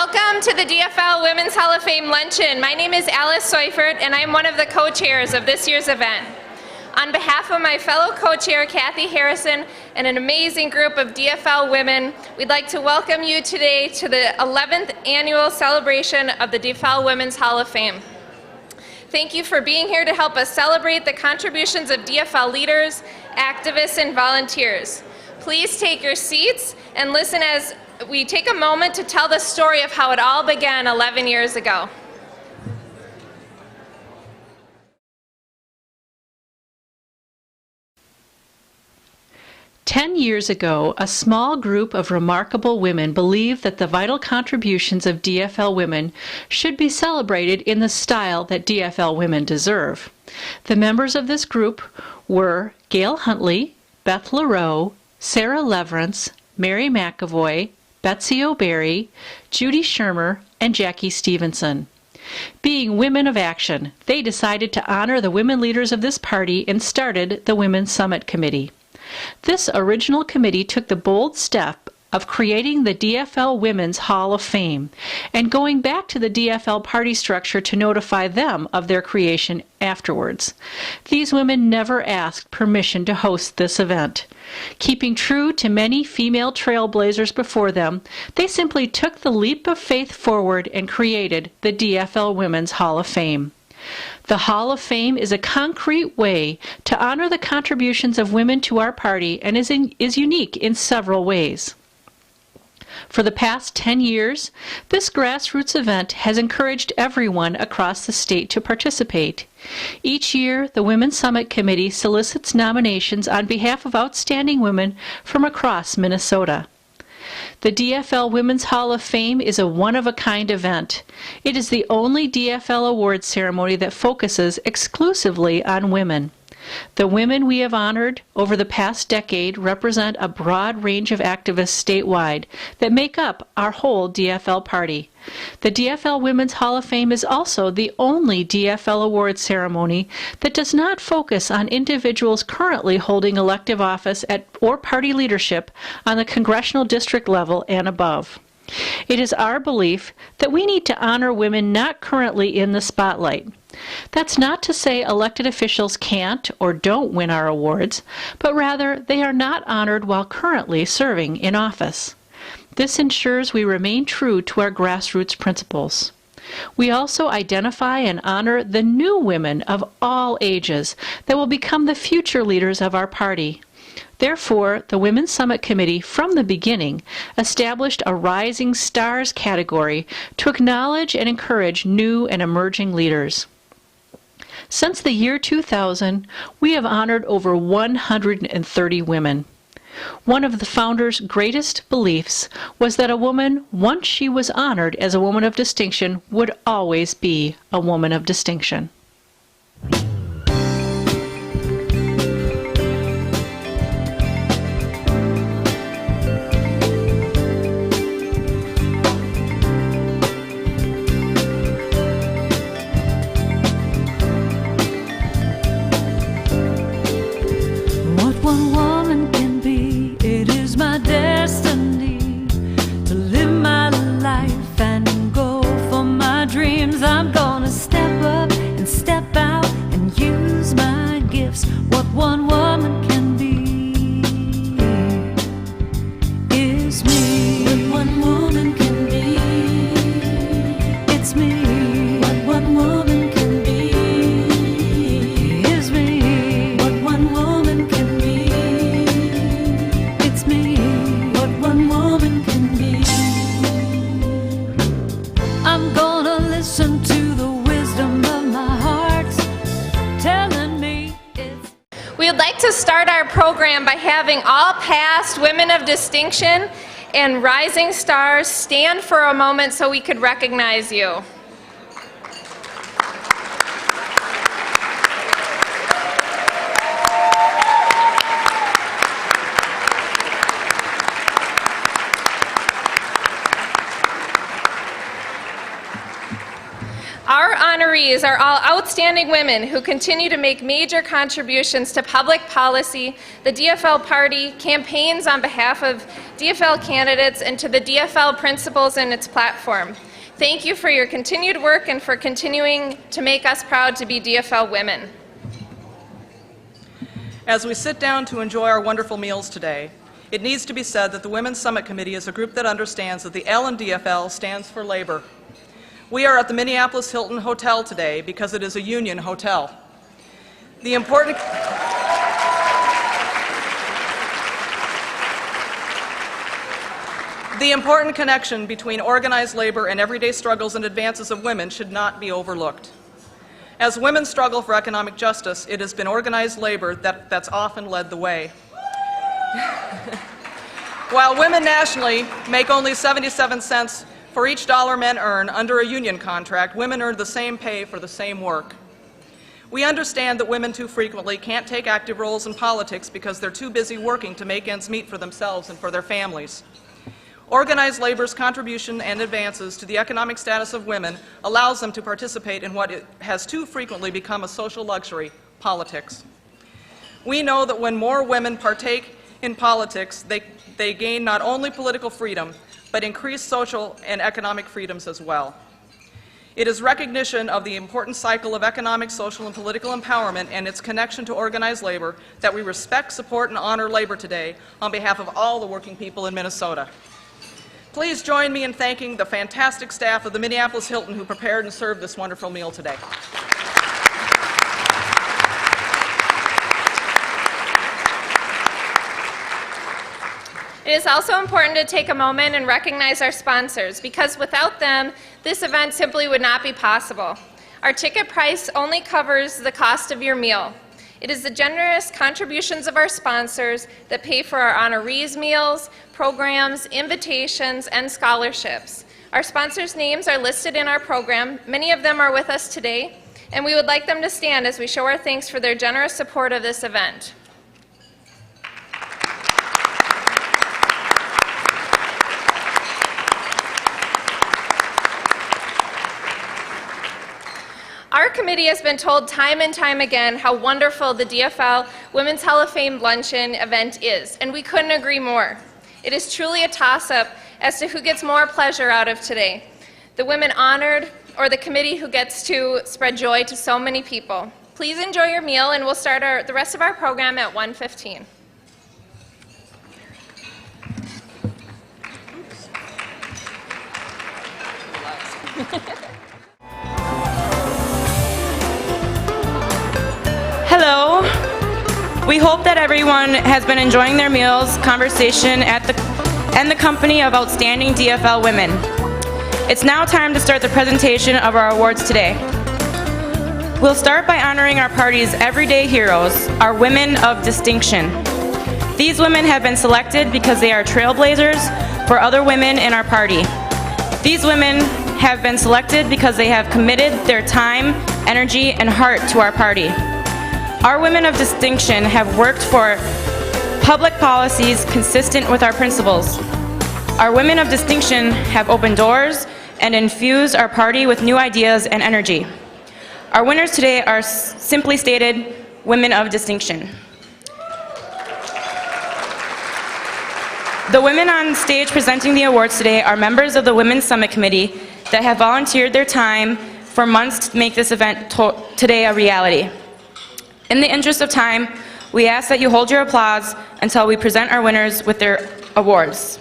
Welcome to the DFL Women's Hall of Fame Luncheon. My name is Alice Seufert, and I'm one of the co-chairs of this year's event. On behalf of my fellow co-chair, Kathy Harrison, and an amazing group of DFL women, we'd like to welcome you today to the 11th annual celebration of the DFL Women's Hall of Fame. Thank you for being here to help us celebrate the contributions of DFL leaders, activists, and volunteers. Please take your seats and listen as we take a moment to tell the story of how it all began 11 years ago. "10 years ago, a small group of remarkable women believed that the vital contributions of DFL women should be celebrated in the style that DFL women deserve. The members of this group were Gail Huntley, Beth LaRoe, Sarah Leverance, Mary McAvoy, Betsy O'Berry, Judy Shermer, and Jackie Stevenson. Being women of action, they decided to honor the women leaders of this party and started the Women's Summit Committee. This original committee took the bold step of creating the DFL Women's Hall of Fame and going back to the DFL party structure to notify them of their creation afterwards. These women never asked permission to host this event. Keeping true to many female trailblazers before them, they simply took the leap of faith forward and created the DFL Women's Hall of Fame. The Hall of Fame is a concrete way to honor the contributions of women to our party and is unique in several ways. For the past 10 years, this grassroots event has encouraged everyone across the state to participate. Each year, the Women's Summit Committee solicits nominations on behalf of outstanding women from across Minnesota. The DFL Women's Hall of Fame is a one-of-a-kind event. It is the only DFL award ceremony that focuses exclusively on women. The women we have honored over the past decade represent a broad range of activists statewide that make up our whole DFL party. The DFL Women's Hall of Fame is also the only DFL award ceremony that does not focus on individuals currently holding elective office or party leadership on the congressional district level and above. It is our belief that we need to honor women not currently in the spotlight. That's not to say elected officials can't or don't win our awards, but rather they are not honored while currently serving in office. This ensures we remain true to our grassroots principles. We also identify and honor the new women of all ages that will become the future leaders of our party. Therefore, the Women's Summit Committee, from the beginning, established a Rising Stars category to acknowledge and encourage new and emerging leaders. Since the year 2000, we have honored over 130 women. One of the founders' greatest beliefs was that a woman, once she was honored as a woman of distinction, would always be a woman of distinction. I'm gonna step up and step out and use my gifts. What one woman can be is me. What one woman can be, it's me. What one woman can be is me. What one woman can be, it's me. What one woman can be. I'm gonna listen to the wisdom of my heart telling me it's... We would like to start our program by having all past women of distinction and rising stars stand for a moment so we could recognize you. Our honoree parties are all outstanding women who continue to make major contributions to public policy, the DFL party, campaigns on behalf of DFL candidates, and to the DFL principles and its platform. Thank you for your continued work and for continuing to make us proud to be DFL women. As we sit down to enjoy our wonderful meals today, it needs to be said that the Women's Summit Committee is a group that understands that the L in DFL stands for labor. We are at the Minneapolis Hilton Hotel today because it is a union hotel. The important connection between organized labor and everyday struggles and advances of women should not be overlooked. As women struggle for economic justice, it has been organized labor that's often led the way. While women nationally make only 77 cents for each dollar men earn under a union contract, women earn the same pay for the same work. We understand that women too frequently can't take active roles in politics because they're too busy working to make ends meet for themselves and for their families. Organized labor's contribution and advances to the economic status of women allows them to participate in what has too frequently become a social luxury, politics. We know that when more women partake in politics, they gain not only political freedom, but increased social and economic freedoms as well. It is recognition of the important cycle of economic, social, and political empowerment and its connection to organized labor that we respect, support, and honor labor today on behalf of all the working people in Minnesota. Please join me in thanking the fantastic staff of the Minneapolis Hilton who prepared and served this wonderful meal today. It is also important to take a moment and recognize our sponsors, because without them, this event simply would not be possible. Our ticket price only covers the cost of your meal. It is the generous contributions of our sponsors that pay for our honorees meals, programs, invitations, and scholarships. Our sponsors' names are listed in our program. Many of them are with us today, and we would like them to stand as we show our thanks for their generous support of this event. Our committee has been told time and time again how wonderful the DFL Women's Hall of Fame Luncheon event is, and we couldn't agree more. It is truly a toss-up as to who gets more pleasure out of today, the women honored or the committee who gets to spread joy to so many people. Please enjoy your meal, and we'll start the rest of our program at 1:15. Hello. We hope that everyone has been enjoying their meals, conversation, and the company of outstanding DFL women. It's now time to start the presentation of our awards today. We'll start by honoring our party's everyday heroes, our women of distinction. These women have been selected because they are trailblazers for other women in our party. These women have been selected because they have committed their time, energy, and heart to our party. Our women of distinction have worked for public policies consistent with our principles. Our women of distinction have opened doors and infused our party with new ideas and energy. Our winners today are simply stated, women of distinction. The women on stage presenting the awards today are members of the Women's Summit Committee that have volunteered their time for months to make this event today a reality. In the interest of time, we ask that you hold your applause until we present our winners with their awards.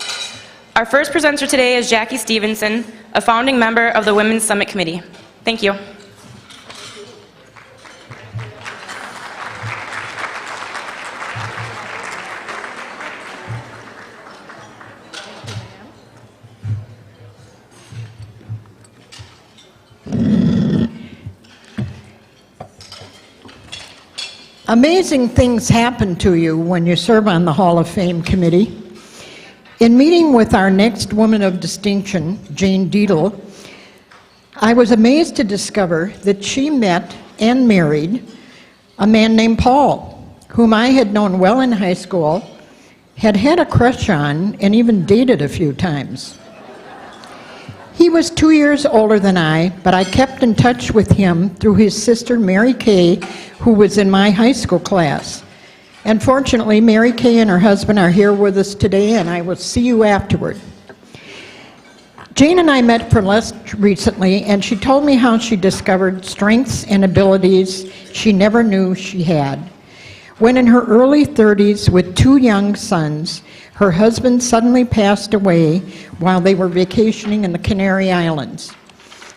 Our first presenter today is Jackie Stevenson, a founding member of the Women's Summit Committee. Thank you. Amazing things happen to you when you serve on the Hall of Fame committee. In meeting with our next woman of distinction, Jane Dietl, I was amazed to discover that she met and married a man named Paul, whom I had known well in high school, had had a crush on, and even dated a few times. He was 2 years older than I, but I kept in touch with him through his sister Mary Kay, who was in my high school class. And fortunately, Mary Kay and her husband are here with us today, and I will see you afterward. Jane and I met for less recently, and she told me how she discovered strengths and abilities she never knew she had. When in her early 30s with 2 young sons, her husband suddenly passed away while they were vacationing in the Canary Islands.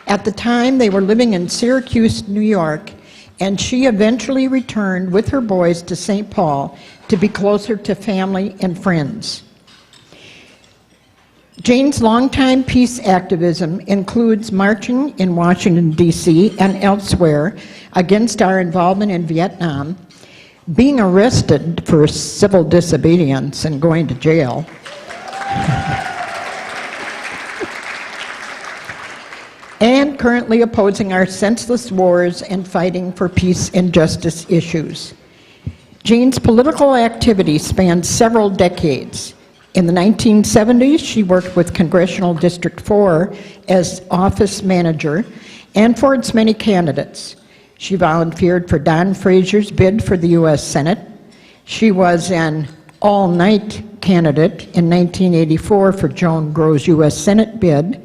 At the time, they were living in Syracuse, New York, and she eventually returned with her boys to St. Paul to be closer to family and friends. Jane's longtime peace activism includes marching in Washington, D.C. and elsewhere against our involvement in Vietnam, being arrested for civil disobedience and going to jail, and currently opposing our senseless wars and fighting for peace and justice issues. Jane's political activity spans several decades. In the 1970s, she worked with Congressional District 4 as office manager and for its many candidates. She volunteered for Don Frazier's bid for the U.S. Senate. She was an all-night candidate in 1984 for Joan Groh's U.S. Senate bid.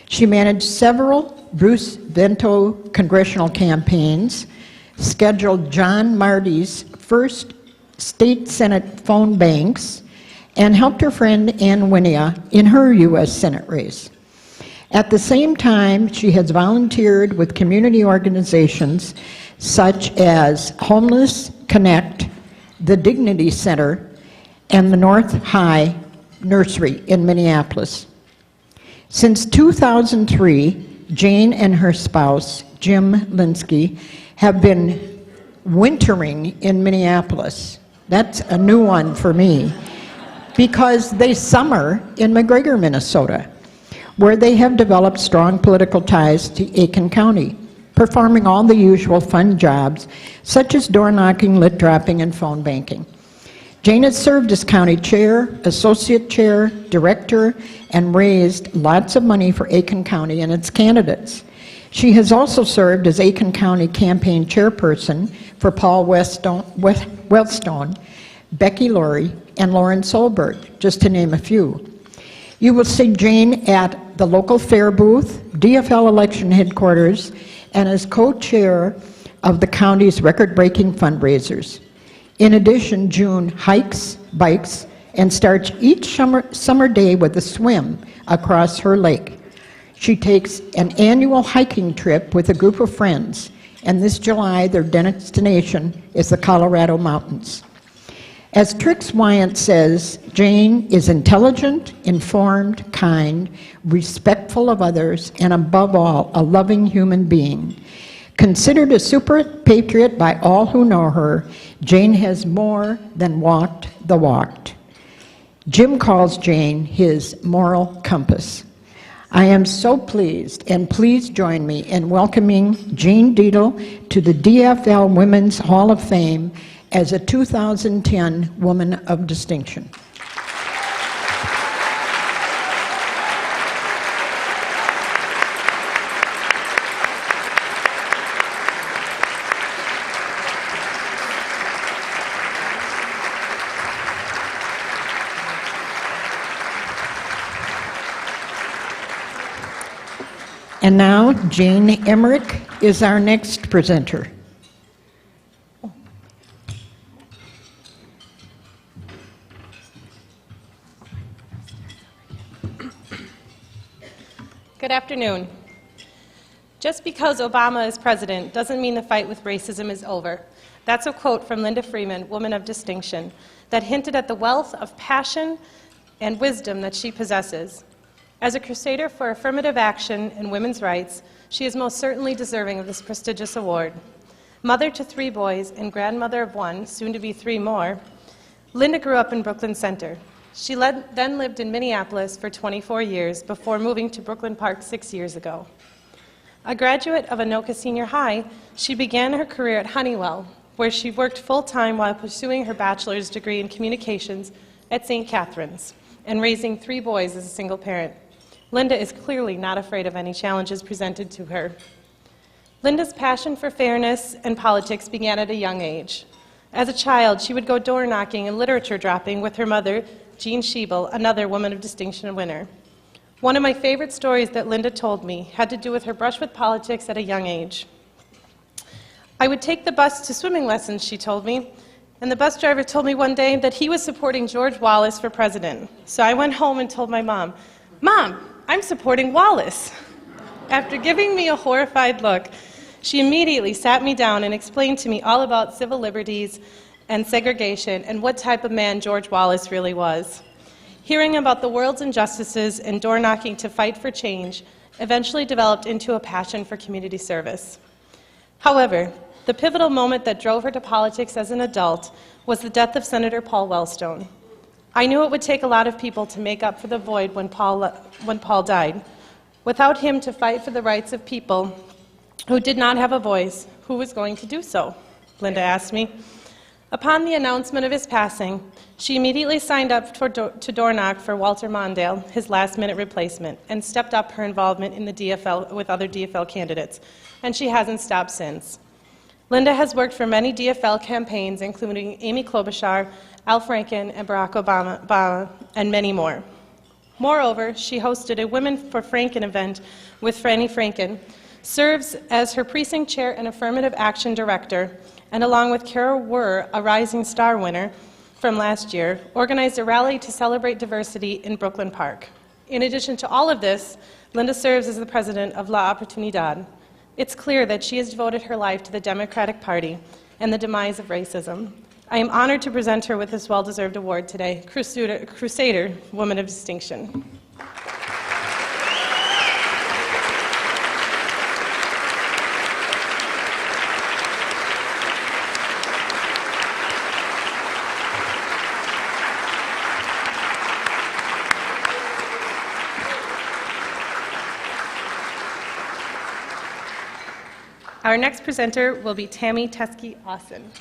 She managed several Bruce Vento congressional campaigns, scheduled John Marty's first state Senate phone banks, and helped her friend Ann Winia in her U.S. Senate race. At the same time, she has volunteered with community organizations such as Homeless Connect, the Dignity Center, and the North High Nursery in Minneapolis. Since 2003, Jane and her spouse, Jim Linsky, have been wintering in Minneapolis. That's a new one for me, because they summer in McGregor, Minnesota, where they have developed strong political ties to Aiken County, performing all the usual fun jobs, such as door knocking, lit dropping, and phone banking. Jane has served as county chair, associate chair, director, and raised lots of money for Aiken County and its candidates. She has also served as Aiken County campaign chairperson for Paul Wellstone, Becky Laurie, and Lauren Solberg, just to name a few. You will see Jane at the local fair booth, DFL election headquarters, and as co-chair of the county's record-breaking fundraisers. In addition, June hikes, bikes, and starts each summer day with a swim across her lake. She takes an annual hiking trip with a group of friends, and this July their destination is the Colorado Mountains. As Trix Wyant says, Jane is intelligent, informed, kind, respectful of others, and above all, a loving human being. Considered a super patriot by all who know her, Jane has more than walked the walk. Jim calls Jane his moral compass. I am so pleased, and please join me in welcoming Jane Dietl to the DFL Women's Hall of Fame as a 2010 Woman of Distinction. And now, Jane Emmerich is our next presenter. Good afternoon. Just because Obama is president doesn't mean the fight with racism is over. That's a quote from Linda Freeman, Woman of Distinction, that hinted at the wealth of passion and wisdom that she possesses. As a crusader for affirmative action and women's rights, she is most certainly deserving of this prestigious award. Mother to 3 boys and grandmother of 1, soon to be 3 more, Linda grew up in Brooklyn Center. She then lived in Minneapolis for 24 years before moving to Brooklyn Park 6 years ago. A graduate of Anoka Senior High, she began her career at Honeywell, where she worked full-time while pursuing her bachelor's degree in communications at St. Catherine's and raising 3 boys as a single parent. Linda is clearly not afraid of any challenges presented to her. Linda's passion for fairness and politics began at a young age. As a child, she would go door knocking and literature dropping with her mother, Jean Schiebel, another Woman of Distinction winner. One of my favorite stories that Linda told me had to do with her brush with politics at a young age. I would take the bus to swimming lessons, she told me, and the bus driver told me one day that he was supporting George Wallace for president. So I went home and told my mom, "Mom, I'm supporting Wallace." After giving me a horrified look, she immediately sat me down and explained to me all about civil liberties and segregation and what type of man George Wallace really was. Hearing about the world's injustices and door knocking to fight for change eventually developed into a passion for community service. However, the pivotal moment that drove her to politics as an adult was the death of Senator Paul Wellstone. I knew it would take a lot of people to make up for the void when Paul died. Without him to fight for the rights of people who did not have a voice, who was going to do so? Linda asked me. Upon the announcement of his passing, she immediately signed up to door knock for Walter Mondale, his last-minute replacement, and stepped up her involvement in the DFL with other DFL candidates, and she hasn't stopped since. Linda has worked for many DFL campaigns, including Amy Klobuchar, Al Franken, and Barack Obama, and many more. Moreover, she hosted a Women for Franken event with Franny Franken, serves as her precinct chair and affirmative action director, and along with Carol Wurr, a Rising Star winner from last year, organized a rally to celebrate diversity in Brooklyn Park. In addition to all of this, Linda serves as the president of La Oportunidad. It's clear that she has devoted her life to the Democratic Party and the demise of racism. I am honored to present her with this well-deserved award today, Crusader Woman of Distinction. Our next presenter will be Tammy Teskey-Austin.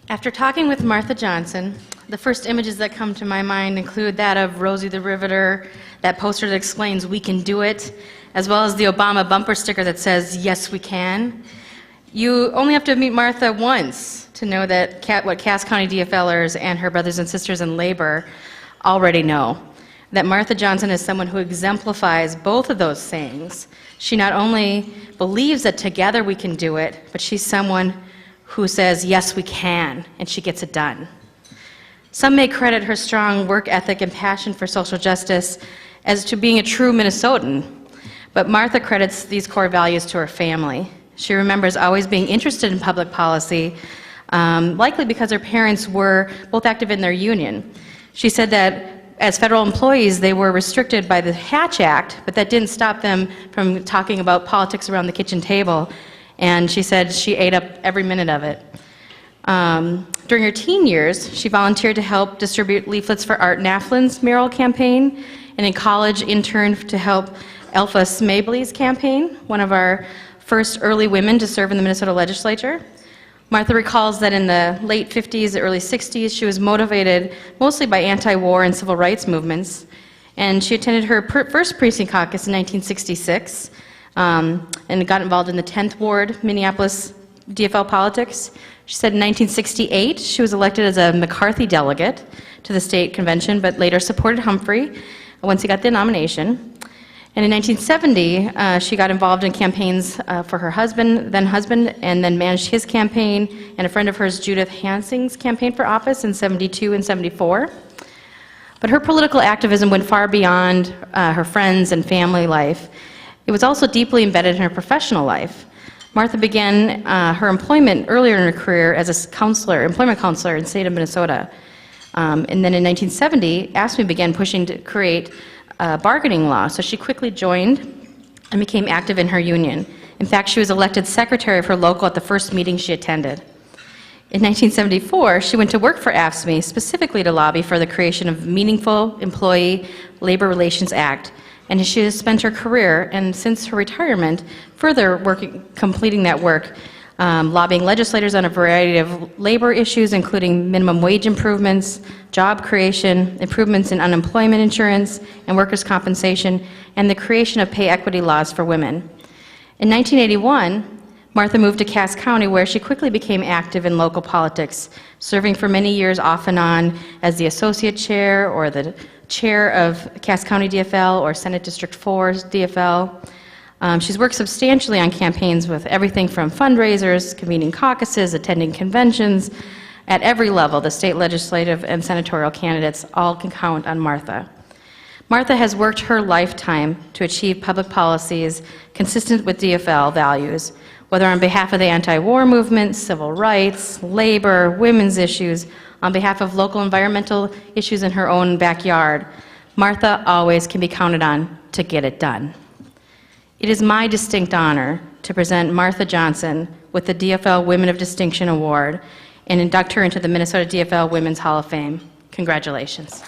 After talking with Martha Johnson, the first images that come to my mind include that of Rosie the Riveter, that poster that explains "We can do it," as well as the Obama bumper sticker that says "Yes, we can." You only have to meet Martha once to know that what Cass County DFLers and her brothers and sisters in labor already know, that Martha Johnson is someone who exemplifies both of those things. She not only believes that together we can do it, but she's someone who says, "Yes, we can," and she gets it done. Some may credit her strong work ethic and passion for social justice as to being a true Minnesotan, but Martha credits these core values to her family. She remembers always being interested in public policy, likely because her parents were both active in their union. She said that as federal employees, they were restricted by the Hatch Act, but that didn't stop them from talking about politics around the kitchen table. And she said she ate up every minute of it. During her teen years, she volunteered to help distribute leaflets for Art Naflin's mayoral campaign, and in college interned to help Alpha Smabely's campaign, one of our first early women to serve in the Minnesota legislature. Martha recalls that in the late 50s, early 60s, she was motivated mostly by anti-war and civil rights movements, and she attended her first precinct caucus in 1966, and got involved in the 10th Ward, Minneapolis DFL politics. She said in 1968 she was elected as a McCarthy delegate to the state convention, but later supported Humphrey once he got the nomination. And in 1970, she got involved in campaigns for her husband, and then managed his campaign, and a friend of hers, Judith Hansing's campaign for office in 72 and 74. But her political activism went far beyond her friends and family life. It was also deeply embedded in her professional life. Martha began her employment earlier in her career as a employment counselor in the state of Minnesota. And then in 1970, AFSCME began pushing to create bargaining law, so she quickly joined and became active in her union. In fact, she was elected secretary of her local at the first meeting she attended. In 1974, she went to work for AFSCME, specifically to lobby for the creation of Meaningful Employee Labor Relations Act, and she has spent her career, and since her retirement, further completing that work lobbying legislators on a variety of labor issues, including minimum wage improvements, job creation, improvements in unemployment insurance and workers' compensation, and the creation of pay equity laws for women. In 1981, Martha moved to Cass County, where she quickly became active in local politics, serving for many years off and on as the associate chair or the chair of Cass County DFL or Senate District 4's DFL. She's worked substantially on campaigns with everything from fundraisers, convening caucuses, attending conventions. At every level, the state legislative and senatorial candidates all can count on Martha. Martha has worked her lifetime to achieve public policies consistent with DFL values, whether on behalf of the anti-war movement, civil rights, labor, women's issues, on behalf of local environmental issues in her own backyard. Martha always can be counted on to get it done. It is my distinct honor to present Martha Johnson with the DFL Women of Distinction Award and induct her into the Minnesota DFL Women's Hall of Fame. Congratulations.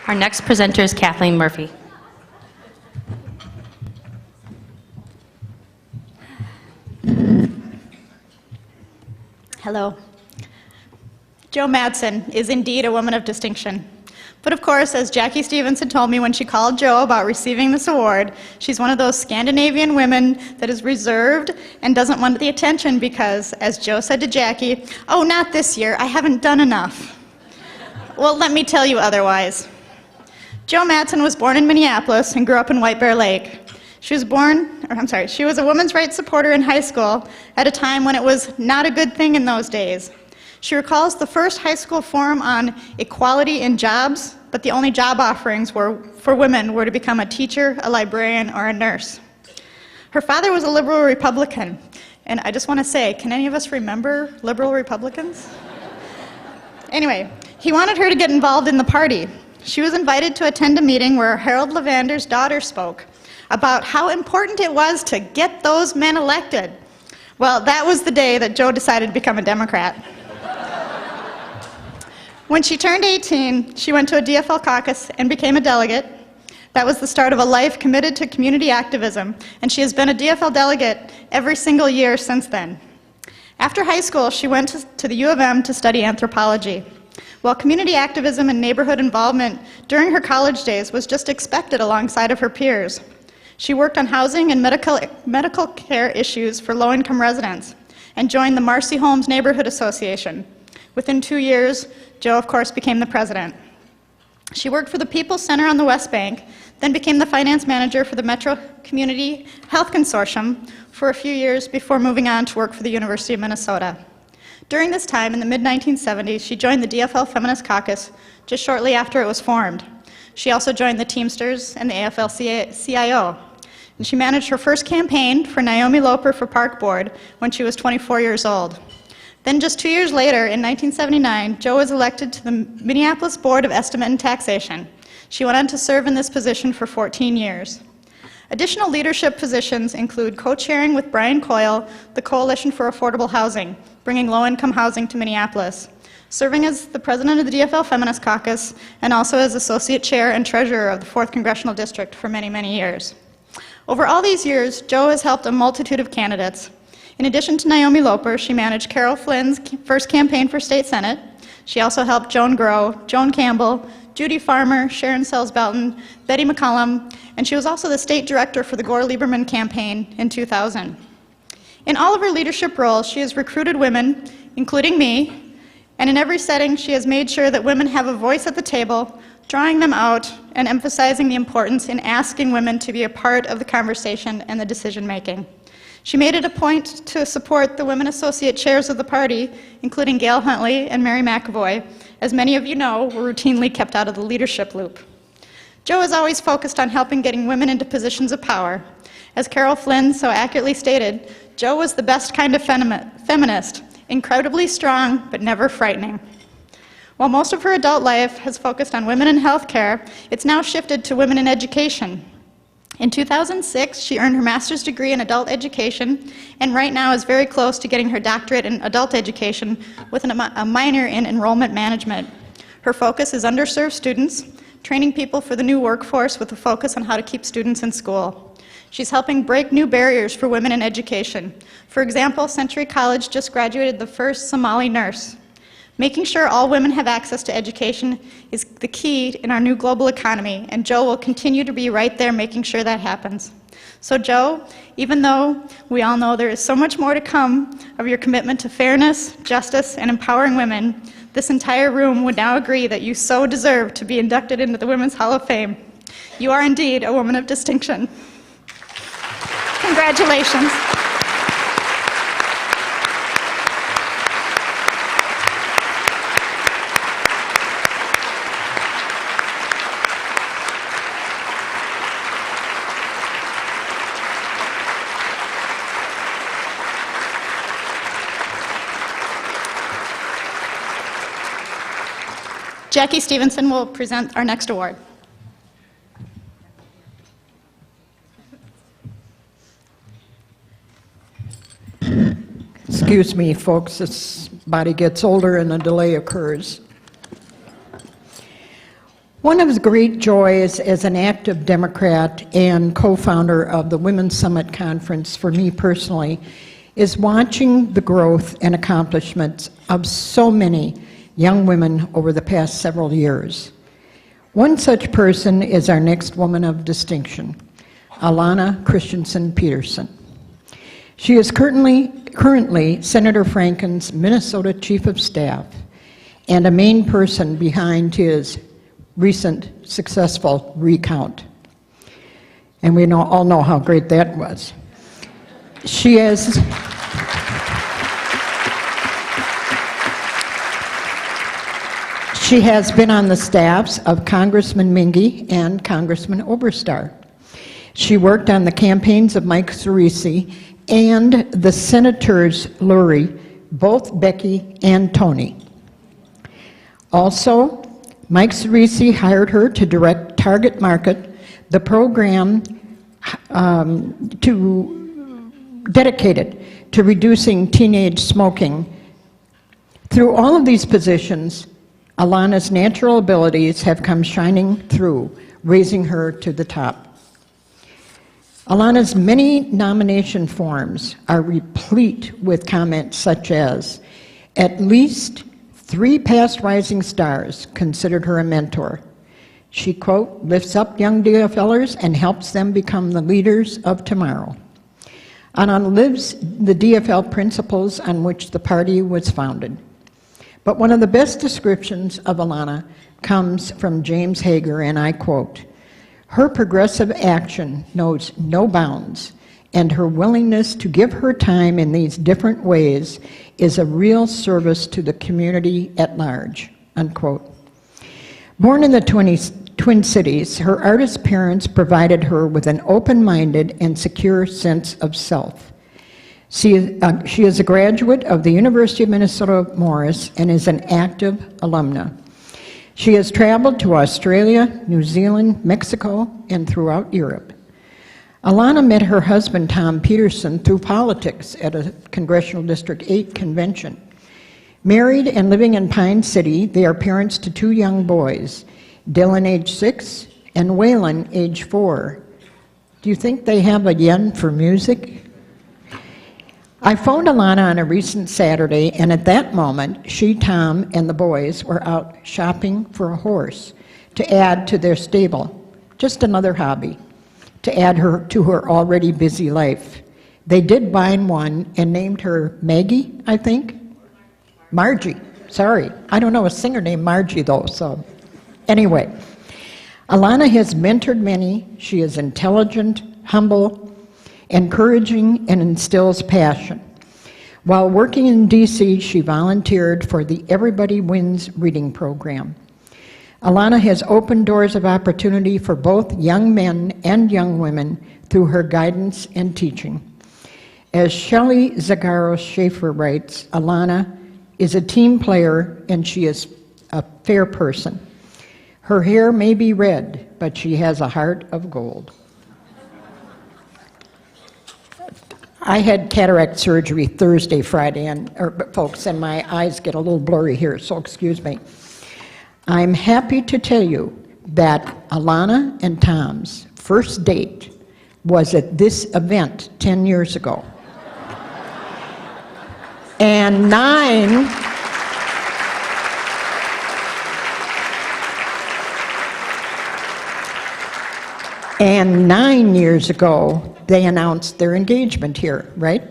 Our next presenter is Kathleen Murphy. Hello. Jo Madsen is indeed a woman of distinction. But of course, as Jackie Stevenson told me when she called Jo about receiving this award, she's one of those Scandinavian women that is reserved and doesn't want the attention because, as Jo said to Jackie, "Oh, not this year, I haven't done enough." Well, let me tell you otherwise. Jo Madsen was born in Minneapolis and grew up in White Bear Lake. She was a women's rights supporter in high school at a time when it was not a good thing in those days. She recalls the first high school forum on equality in jobs, but the only job offerings for women were to become a teacher, a librarian, or a nurse. Her father was a liberal Republican, and I just want to say, can any of us remember liberal Republicans? Anyway, he wanted her to get involved in the party. She was invited to attend a meeting where Harold Levander's daughter spoke about how important it was to get those men elected. Well, that was the day that Jo decided to become a Democrat. When she turned 18, she went to a DFL caucus and became a delegate. That was the start of a life committed to community activism, and she has been a DFL delegate every single year since then. After high school, she went to the U of M to study anthropology. While community activism and neighborhood involvement during her college days was just expected alongside of her peers. She worked on housing and medical care issues for low-income residents and joined the Marcy Holmes Neighborhood Association. Within 2 years, Jo, of course, became the president. She worked for the People's Center on the West Bank, then became the finance manager for the Metro Community Health Consortium for a few years before moving on to work for the University of Minnesota. During this time, in the mid-1970s, she joined the DFL Feminist Caucus just shortly after it was formed. She also joined the Teamsters and the AFL-CIO. And she managed her first campaign for Naomi Loper for Park Board when she was 24 years old. Then just 2 years later, in 1979, Jo was elected to the Minneapolis Board of Estimate and Taxation. She went on to serve in this position for 14 years. Additional leadership positions include co-chairing with Brian Coyle the Coalition for Affordable Housing, bringing low-income housing to Minneapolis, serving as the president of the DFL Feminist Caucus, and also as associate chair and treasurer of the 4th Congressional District for many, many years. Over all these years, Jo has helped a multitude of candidates. In addition to Naomi Loper, she managed Carol Flynn's first campaign for state senate. She also helped Joan Grow, Joan Campbell, Judy Farmer, Sharon Sells-Belton, Betty McCollum, and she was also the state director for the Gore-Lieberman campaign in 2000. In all of her leadership roles, she has recruited women, including me, and in every setting, she has made sure that women have a voice at the table, drawing them out and emphasizing the importance in asking women to be a part of the conversation and the decision-making. She made it a point to support the women associate chairs of the party, including Gail Huntley and Mary McAvoy, as many of you know, were routinely kept out of the leadership loop. Jo is always focused on helping getting women into positions of power. As Carol Flynn so accurately stated, Jo was the best kind of feminist, incredibly strong but never frightening. While most of her adult life has focused on women in healthcare, it's now shifted to women in education. In 2006, she earned her master's degree in adult education and right now is very close to getting her doctorate in adult education with a minor in enrollment management. Her focus is underserved students, training people for the new workforce with a focus on how to keep students in school. She's helping break new barriers for women in education. For example, Century College just graduated the first Somali nurse. Making sure all women have access to education is the key in our new global economy, and Jo will continue to be right there making sure that happens. So Jo, even though we all know there is so much more to come of your commitment to fairness, justice, and empowering women, this entire room would now agree that you so deserve to be inducted into the Women's Hall of Fame. You are indeed a woman of distinction. Congratulations. Jackie Stevenson will present our next award. Excuse me, folks, this body gets older and a delay occurs. One of the great joys as an active Democrat and co-founder of the Women's Summit Conference for me personally is watching the growth and accomplishments of so many young women over the past several years. One such person is our next woman of distinction, Alana Christensen Peterson. She is currently Senator Franken's Minnesota Chief of Staff and a main person behind his recent successful recount. And we all know how great that was. She has been on the staffs of Congressman Mingy and Congressman Oberstar. She worked on the campaigns of Mike Cerisi and the Senators Lurie, both Becky and Tony. Also, Mike Cerisi hired her to direct Target Market, the program dedicated to reducing teenage smoking. Through all of these positions, Alana's natural abilities have come shining through, raising her to the top. Alana's many nomination forms are replete with comments such as, at least 3 past rising stars considered her a mentor. She, quote, lifts up young DFLers and helps them become the leaders of tomorrow. Alana lives the DFL principles on which the party was founded. But one of the best descriptions of Alana comes from James Hager, and I quote, her progressive action knows no bounds, and her willingness to give her time in these different ways is a real service to the community at large, unquote. Born in the Twin Cities, her artist parents provided her with an open-minded and secure sense of self. She is a graduate of the University of Minnesota Morris and is an active alumna. She has traveled to Australia, New Zealand, Mexico, and throughout Europe. Alana met her husband, Tom Peterson, through politics at a Congressional District 8 convention. Married and living in Pine City, they are parents to 2 young boys, Dylan, age 6, and Waylon, age 4. Do you think they have a yen for music? I phoned Alana on a recent Saturday, and at that moment, she, Tom, and the boys were out shopping for a horse to add to their stable, just another hobby, to add her to her already busy life. They did buy one and named her Maggie, I think? Margie, sorry. I don't know a singer named Margie, though, so anyway. Alana has mentored many. She is intelligent, humble, encouraging, and instills passion. While working in D.C., she volunteered for the Everybody Wins reading program. Alana has opened doors of opportunity for both young men and young women through her guidance and teaching. As Shelley Zagaros-Schaefer writes, Alana is a team player and she is a fair person. Her hair may be red, but she has a heart of gold. I had cataract surgery Thursday, Friday, folks, and my eyes get a little blurry here, so excuse me. I'm happy to tell you that Alana and Tom's first date was at this event 10 years ago. And 9 years ago, they announced their engagement here, right?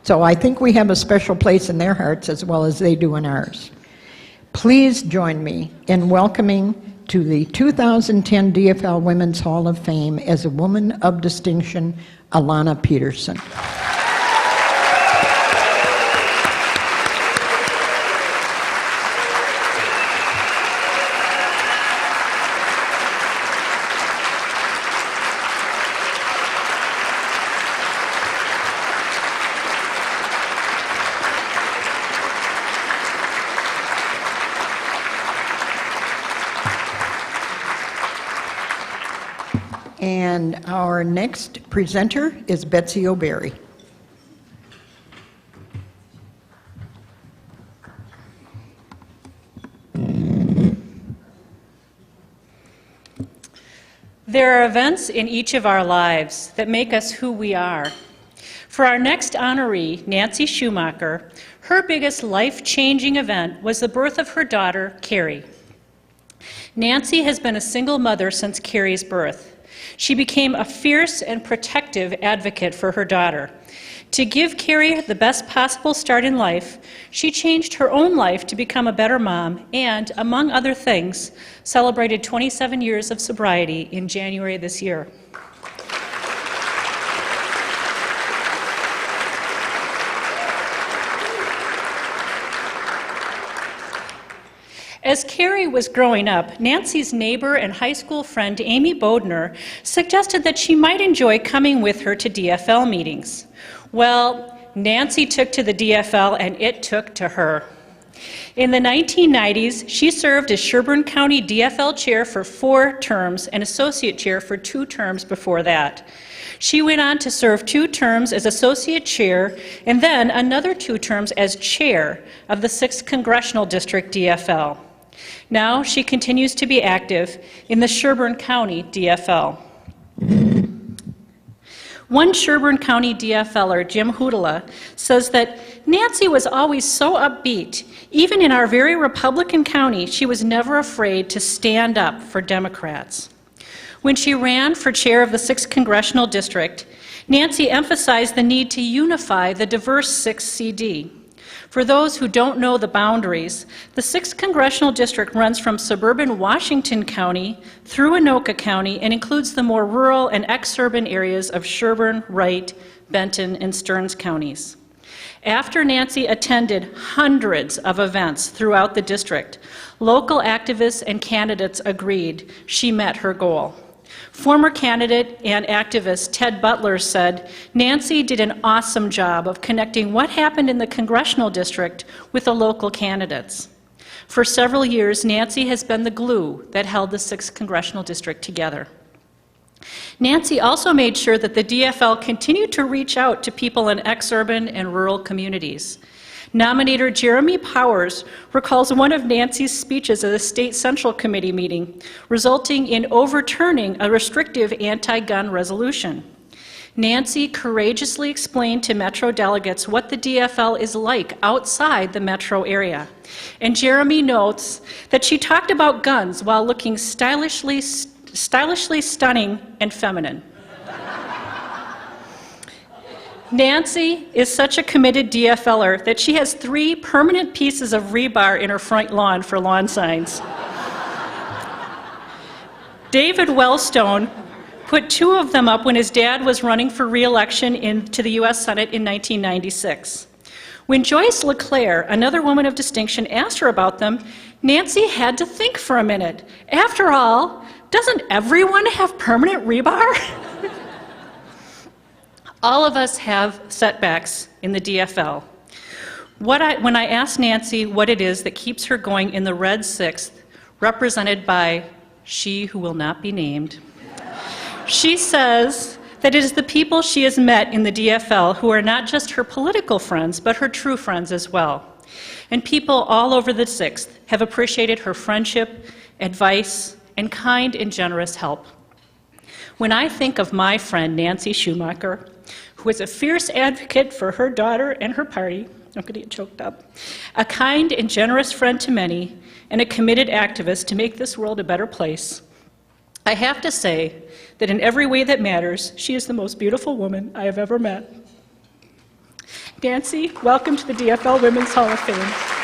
So I think we have a special place in their hearts as well as they do in ours. Please join me in welcoming to the 2010 DFL Women's Hall of Fame as a Woman of Distinction, Alana Peterson. And our next presenter is Betsy O'Berry. There are events in each of our lives that make us who we are. For our next honoree, Nancy Schumacher, her biggest life-changing event was the birth of her daughter, Carrie. Nancy has been a single mother since Carrie's birth. She became a fierce and protective advocate for her daughter. To give Carrie the best possible start in life, she changed her own life to become a better mom and, among other things, celebrated 27 years of sobriety in January this year. As Carrie was growing up, Nancy's neighbor and high school friend Amy Bodner suggested that she might enjoy coming with her to DFL meetings. Well, Nancy took to the DFL and it took to her. In the 1990s, she served as Sherburne County DFL chair for 4 terms and associate chair for 2 terms before that. She went on to serve 2 terms as associate chair and then another 2 terms as chair of the 6th Congressional District DFL. Now she continues to be active in the Sherburne County DFL. One Sherburne County DFLer, Jim Hoodala, says that Nancy was always so upbeat. Even in our very Republican county, she was never afraid to stand up for Democrats. When she ran for chair of the 6th Congressional District, Nancy emphasized the need to unify the diverse 6th CD. For those who don't know the boundaries, the 6th Congressional District runs from suburban Washington County through Anoka County and includes the more rural and ex-urban areas of Sherburne, Wright, Benton, and Stearns counties. After Nancy attended hundreds of events throughout the district, local activists and candidates agreed she met her goal. Former candidate and activist Ted Butler said, Nancy did an awesome job of connecting what happened in the congressional district with the local candidates. For several years, Nancy has been the glue that held the 6th Congressional District together. Nancy also made sure that the DFL continued to reach out to people in ex-urban and rural communities. Nominator Jeremy Powers recalls one of Nancy's speeches at a state central committee meeting, resulting in overturning a restrictive anti-gun resolution. Nancy courageously explained to Metro delegates what the DFL is like outside the Metro area. And Jeremy notes that she talked about guns while looking stylishly stunning and feminine. Nancy is such a committed DFLer that she has 3 permanent pieces of rebar in her front lawn for lawn signs. David Wellstone put 2 of them up when his dad was running for re-election into the U.S. Senate in 1996. When Joyce LeClaire, another woman of distinction, asked her about them, Nancy had to think for a minute. After all, doesn't everyone have permanent rebar? All of us have setbacks in the DFL. When I asked Nancy what it is that keeps her going in the red 6th, represented by she who will not be named, she says that it is the people she has met in the DFL who are not just her political friends, but her true friends as well. And people all over the 6th have appreciated her friendship, advice, and kind and generous help. When I think of my friend Nancy Schumacher, who is a fierce advocate for her daughter and her party, I'm going to get choked up, a kind and generous friend to many, and a committed activist to make this world a better place, I have to say that in every way that matters, she is the most beautiful woman I have ever met. Nancy, welcome to the DFL Women's Hall of Fame.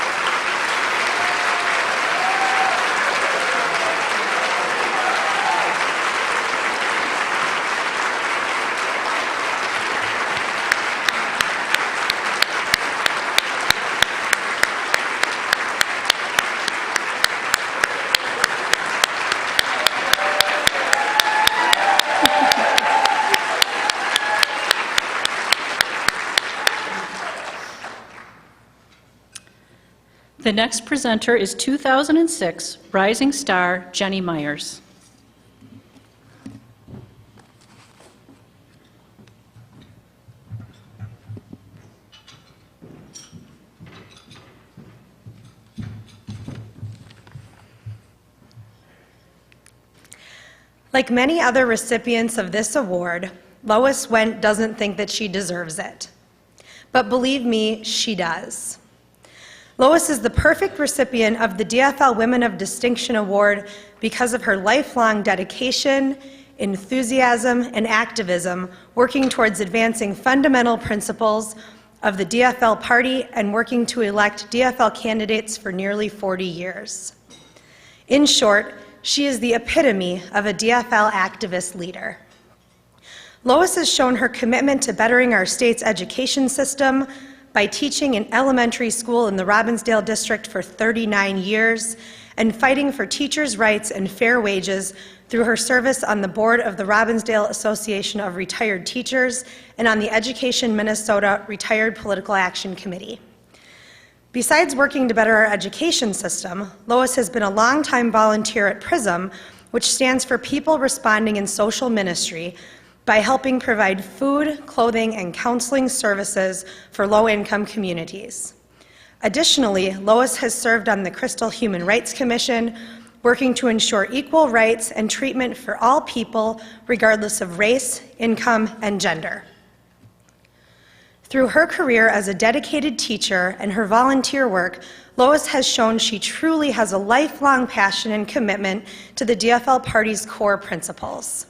The next presenter is 2006 Rising Star Jenny Myers. Like many other recipients of this award, Lois Wendt doesn't think that she deserves it. But believe me, she does. Lois is the perfect recipient of the DFL Women of Distinction Award because of her lifelong dedication, enthusiasm, and activism working towards advancing fundamental principles of the DFL party and working to elect DFL candidates for nearly 40 years. In short, she is the epitome of a DFL activist leader. Lois has shown her commitment to bettering our state's education system by teaching in elementary school in the Robbinsdale district for 39 years and fighting for teachers' rights and fair wages through her service on the board of the Robbinsdale Association of Retired Teachers and on the Education Minnesota Retired Political Action Committee. Besides working to better our education system, Lois has been a longtime volunteer at PRISM, which stands for People Responding in Social Ministry, by helping provide food, clothing, and counseling services for low-income communities. Additionally, Lois has served on the Crystal Human Rights Commission, working to ensure equal rights and treatment for all people, regardless of race, income, and gender. Through her career as a dedicated teacher and her volunteer work, Lois has shown she truly has a lifelong passion and commitment to the DFL party's core principles.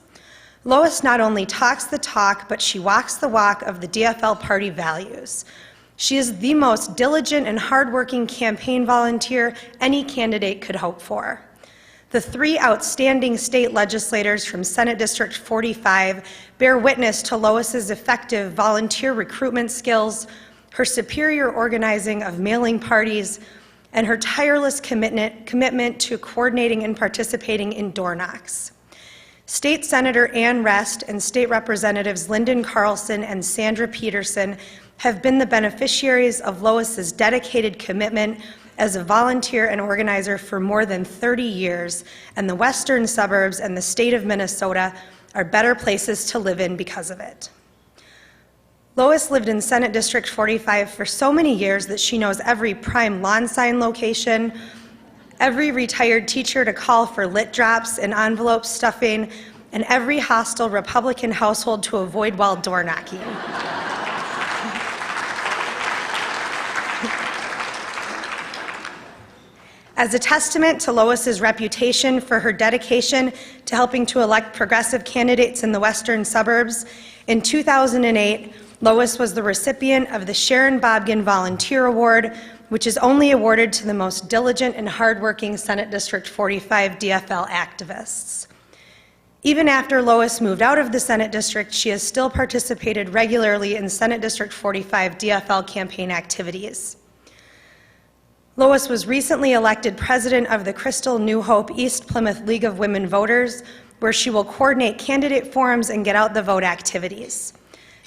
Lois not only talks the talk, but she walks the walk of the DFL party values. She is the most diligent and hardworking campaign volunteer any candidate could hope for. The 3 outstanding state legislators from Senate District 45 bear witness to Lois's effective volunteer recruitment skills, her superior organizing of mailing parties, and her tireless commitment to coordinating and participating in door knocks. State Senator Ann Rest and State Representatives Lyndon Carlson and Sandra Peterson have been the beneficiaries of Lois's dedicated commitment as a volunteer and organizer for more than 30 years, and the western suburbs and the state of Minnesota are better places to live in because of it. Lois lived in Senate District 45 for so many years that she knows every prime lawn sign location, every retired teacher to call for lit drops and envelope stuffing, and every hostile Republican household to avoid while door knocking. As a testament to Lois's reputation for her dedication to helping to elect progressive candidates in the western suburbs, in 2008, Lois was the recipient of the Sharon Bobgin Volunteer Award, which is only awarded to the most diligent and hardworking Senate District 45 DFL activists. Even after Lois moved out of the Senate District, she has still participated regularly in Senate District 45 DFL campaign activities. Lois was recently elected president of the Crystal New Hope East Plymouth League of Women Voters, where she will coordinate candidate forums and get out the vote activities.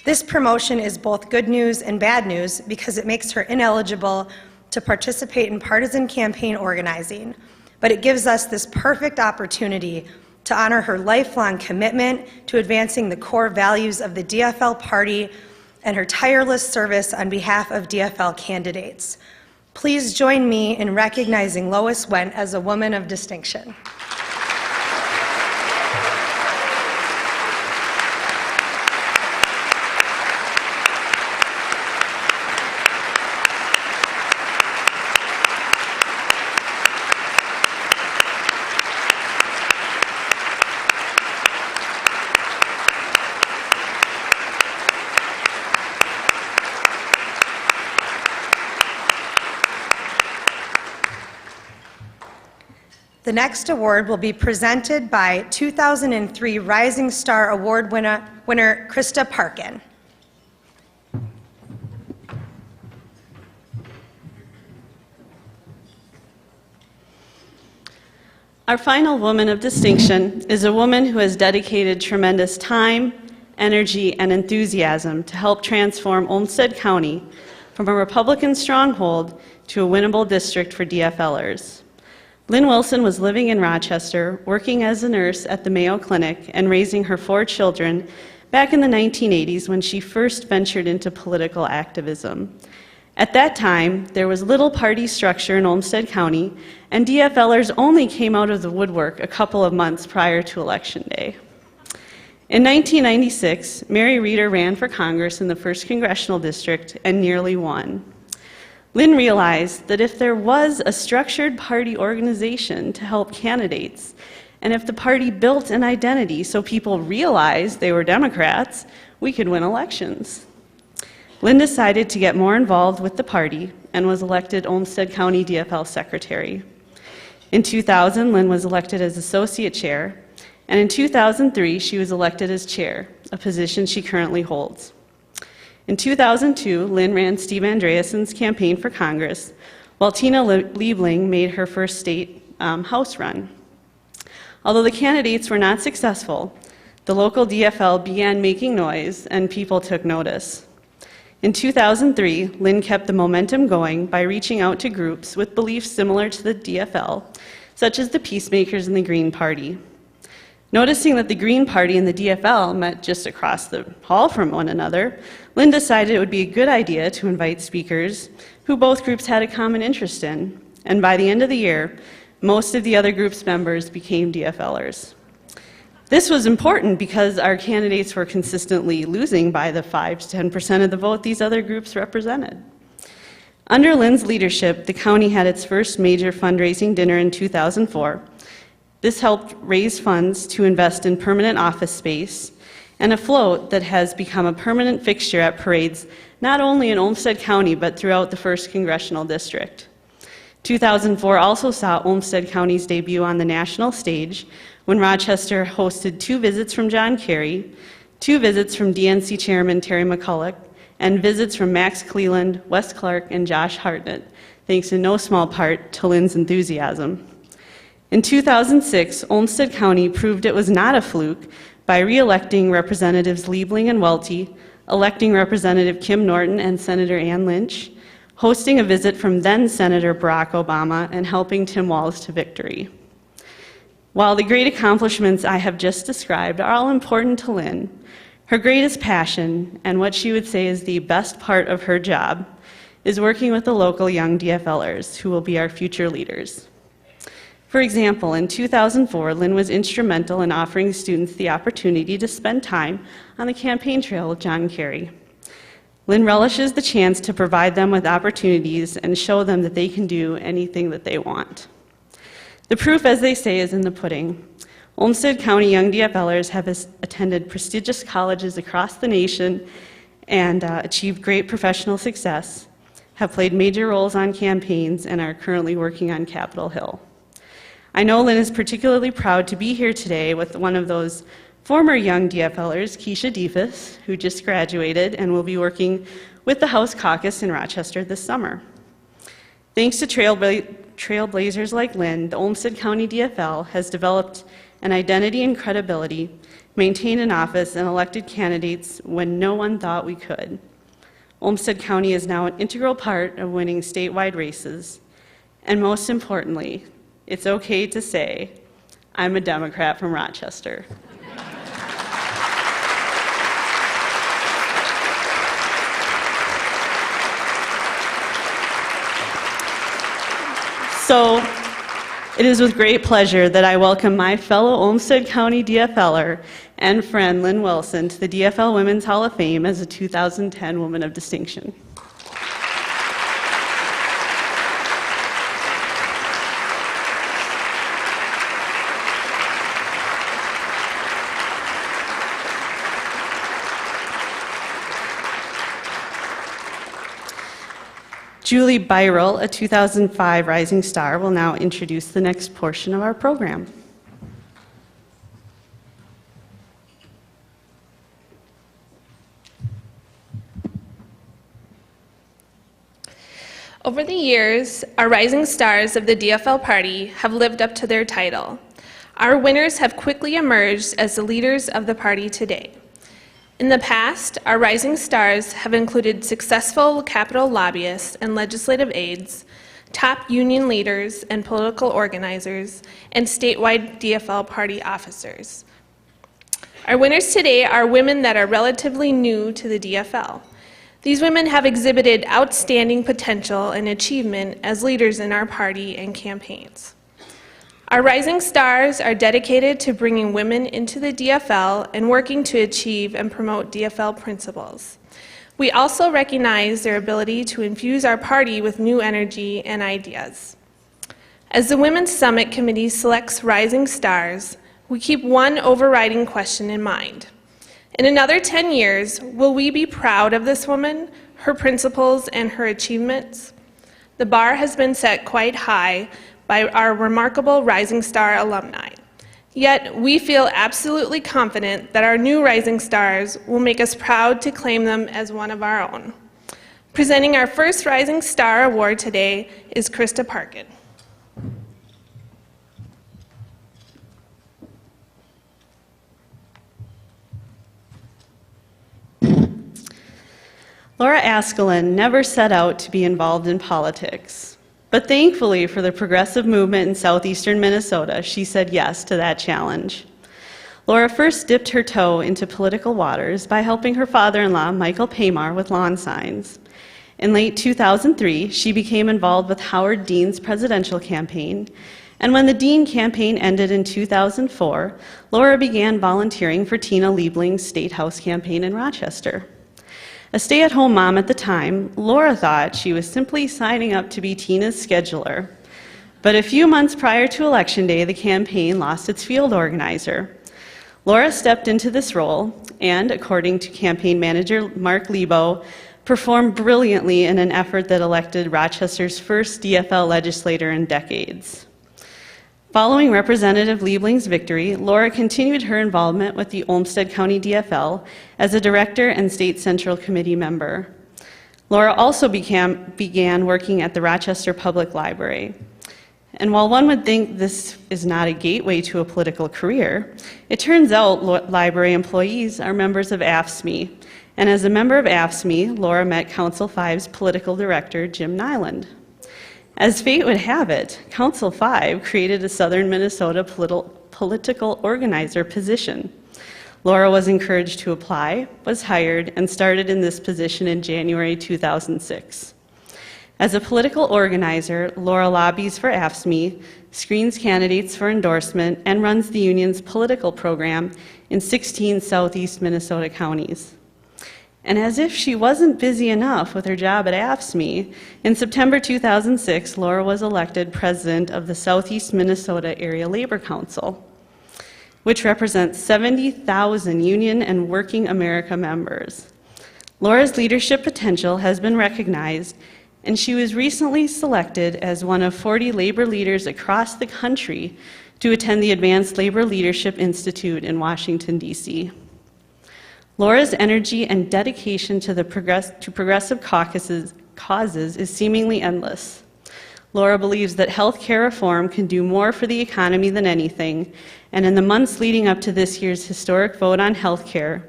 This promotion is both good news and bad news because it makes her ineligible to participate in partisan campaign organizing, but it gives us this perfect opportunity to honor her lifelong commitment to advancing the core values of the DFL party and her tireless service on behalf of DFL candidates. Please join me in recognizing Lois Wendt as a woman of distinction. The next award will be presented by 2003 Rising Star Award winner Krista Parkin. Our final woman of distinction is a woman who has dedicated tremendous time, energy, and enthusiasm to help transform Olmsted County from a Republican stronghold to a winnable district for DFLers. Lynn Wilson was living in Rochester, working as a nurse at the Mayo Clinic and raising her 4 children back in the 1980s when she first ventured into political activism. At that time, there was little party structure in Olmsted County, and DFLers only came out of the woodwork a couple of months prior to Election Day. In 1996, Mary Reeder ran for Congress in the 1st Congressional District and nearly won. Lynn realized that if there was a structured party organization to help candidates, and if the party built an identity so people realized they were Democrats, we could win elections. Lynn decided to get more involved with the party and was elected Olmsted County DFL Secretary. In 2000, Lynn was elected as Associate Chair, and in 2003, she was elected as Chair, a position she currently holds. In 2002, Lynn ran Steve Andreassen's campaign for Congress, while Tina Liebling made her first state House run. Although the candidates were not successful, the local DFL began making noise and people took notice. In 2003, Lynn kept the momentum going by reaching out to groups with beliefs similar to the DFL, such as the Peacemakers and the Green Party. Noticing that the Green Party and the DFL met just across the hall from one another, Lynn decided it would be a good idea to invite speakers who both groups had a common interest in, and by the end of the year, most of the other group's members became DFLers. This was important because our candidates were consistently losing by the 5 to 10% of the vote these other groups represented. Under Lynn's leadership, the county had its first major fundraising dinner in 2004. This helped raise funds to invest in permanent office space and a float that has become a permanent fixture at parades not only in Olmsted County but throughout the 1st Congressional District. 2004 also saw Olmsted County's debut on the national stage when Rochester hosted 2 visits from John Kerry, 2 visits from DNC Chairman Terry McCulloch, and visits from Max Cleland, Wes Clark, and Josh Hartnett, thanks in no small part to Lynn's enthusiasm. In 2006, Olmsted County proved it was not a fluke by re-electing Representatives Liebling and Welty, electing Representative Kim Norton and Senator Ann Lynch, hosting a visit from then-Senator Barack Obama, and helping Tim Walz to victory. While the great accomplishments I have just described are all important to Lynn, her greatest passion, and what she would say is the best part of her job, is working with the local young DFLers who will be our future leaders. For example, in 2004, Lynn was instrumental in offering students the opportunity to spend time on the campaign trail with John Kerry. Lynn relishes the chance to provide them with opportunities and show them that they can do anything that they want. The proof, as they say, is in the pudding. Olmsted County young DFLers have attended prestigious colleges across the nation and achieved great professional success, have played major roles on campaigns, and are currently working on Capitol Hill. I know Lynn is particularly proud to be here today with one of those former young DFLers, Keisha Deafus, who just graduated and will be working with the House Caucus in Rochester this summer. Thanks to trailblazers like Lynn, the Olmsted County DFL has developed an identity and credibility, maintained an office, and elected candidates when no one thought we could. Olmsted County is now an integral part of winning statewide races, and most importantly, it's okay to say, I'm a Democrat from Rochester. So, it is with great pleasure that I welcome my fellow Olmsted County DFLer and friend Lynn Wilson to the DFL Women's Hall of Fame as a 2010 Woman of Distinction. Julie Byrel, a 2005 Rising Star, will now introduce the next portion of our program. Over the years, our rising stars of the DFL party have lived up to their title. Our winners have quickly emerged as the leaders of the party today. In the past, our rising stars have included successful Capitol lobbyists and legislative aides, top union leaders and political organizers, and statewide DFL party officers. Our winners today are women that are relatively new to the DFL. These women have exhibited outstanding potential and achievement as leaders in our party and campaigns. Our rising stars are dedicated to bringing women into the DFL and working to achieve and promote DFL principles. We also recognize their ability to infuse our party with new energy and ideas. As the Women's Summit Committee selects rising stars, we keep one overriding question in mind. In another 10 years, will we be proud of this woman, her principles, and her achievements? The bar has been set quite high by our remarkable Rising Star alumni. Yet, we feel absolutely confident that our new Rising Stars will make us proud to claim them as one of our own. Presenting our first Rising Star Award today is Krista Parkin. Laura Askelin never set out to be involved in politics. But thankfully for the progressive movement in southeastern Minnesota, she said yes to that challenge. Laura first dipped her toe into political waters by helping her father-in-law, Michael Paymar, with lawn signs. In late 2003, she became involved with Howard Dean's presidential campaign, and when the Dean campaign ended in 2004, Laura began volunteering for Tina Liebling's State House campaign in Rochester. A stay-at-home mom at the time, Laura thought she was simply signing up to be Tina's scheduler. But a few months prior to Election Day, the campaign lost its field organizer. Laura stepped into this role and, according to campaign manager Mark Lebo, performed brilliantly in an effort that elected Rochester's first DFL legislator in decades. Following Representative Liebling's victory, Laura continued her involvement with the Olmsted County DFL as a director and state central committee member. Laura also began working at the Rochester Public Library. And while one would think this is not a gateway to a political career, it turns out library employees are members of AFSCME. And as a member of AFSCME, Laura met Council 5's political director, Jim Nyland. As fate would have it, Council 5 created a Southern Minnesota political organizer position. Laura was encouraged to apply, was hired, and started in this position in January 2006. As a political organizer, Laura lobbies for AFSCME, screens candidates for endorsement, and runs the union's political program in 16 southeast Minnesota counties. And as if she wasn't busy enough with her job at AFSCME, in September 2006, Laura was elected president of the Southeast Minnesota Area Labor Council, which represents 70,000 union and working America members. Laura's leadership potential has been recognized, and she was recently selected as one of 40 labor leaders across the country to attend the Advanced Labor Leadership Institute in Washington, D.C. Laura's energy and dedication to progressive causes is seemingly endless. Laura believes that health care reform can do more for the economy than anything, and in the months leading up to this year's historic vote on health care,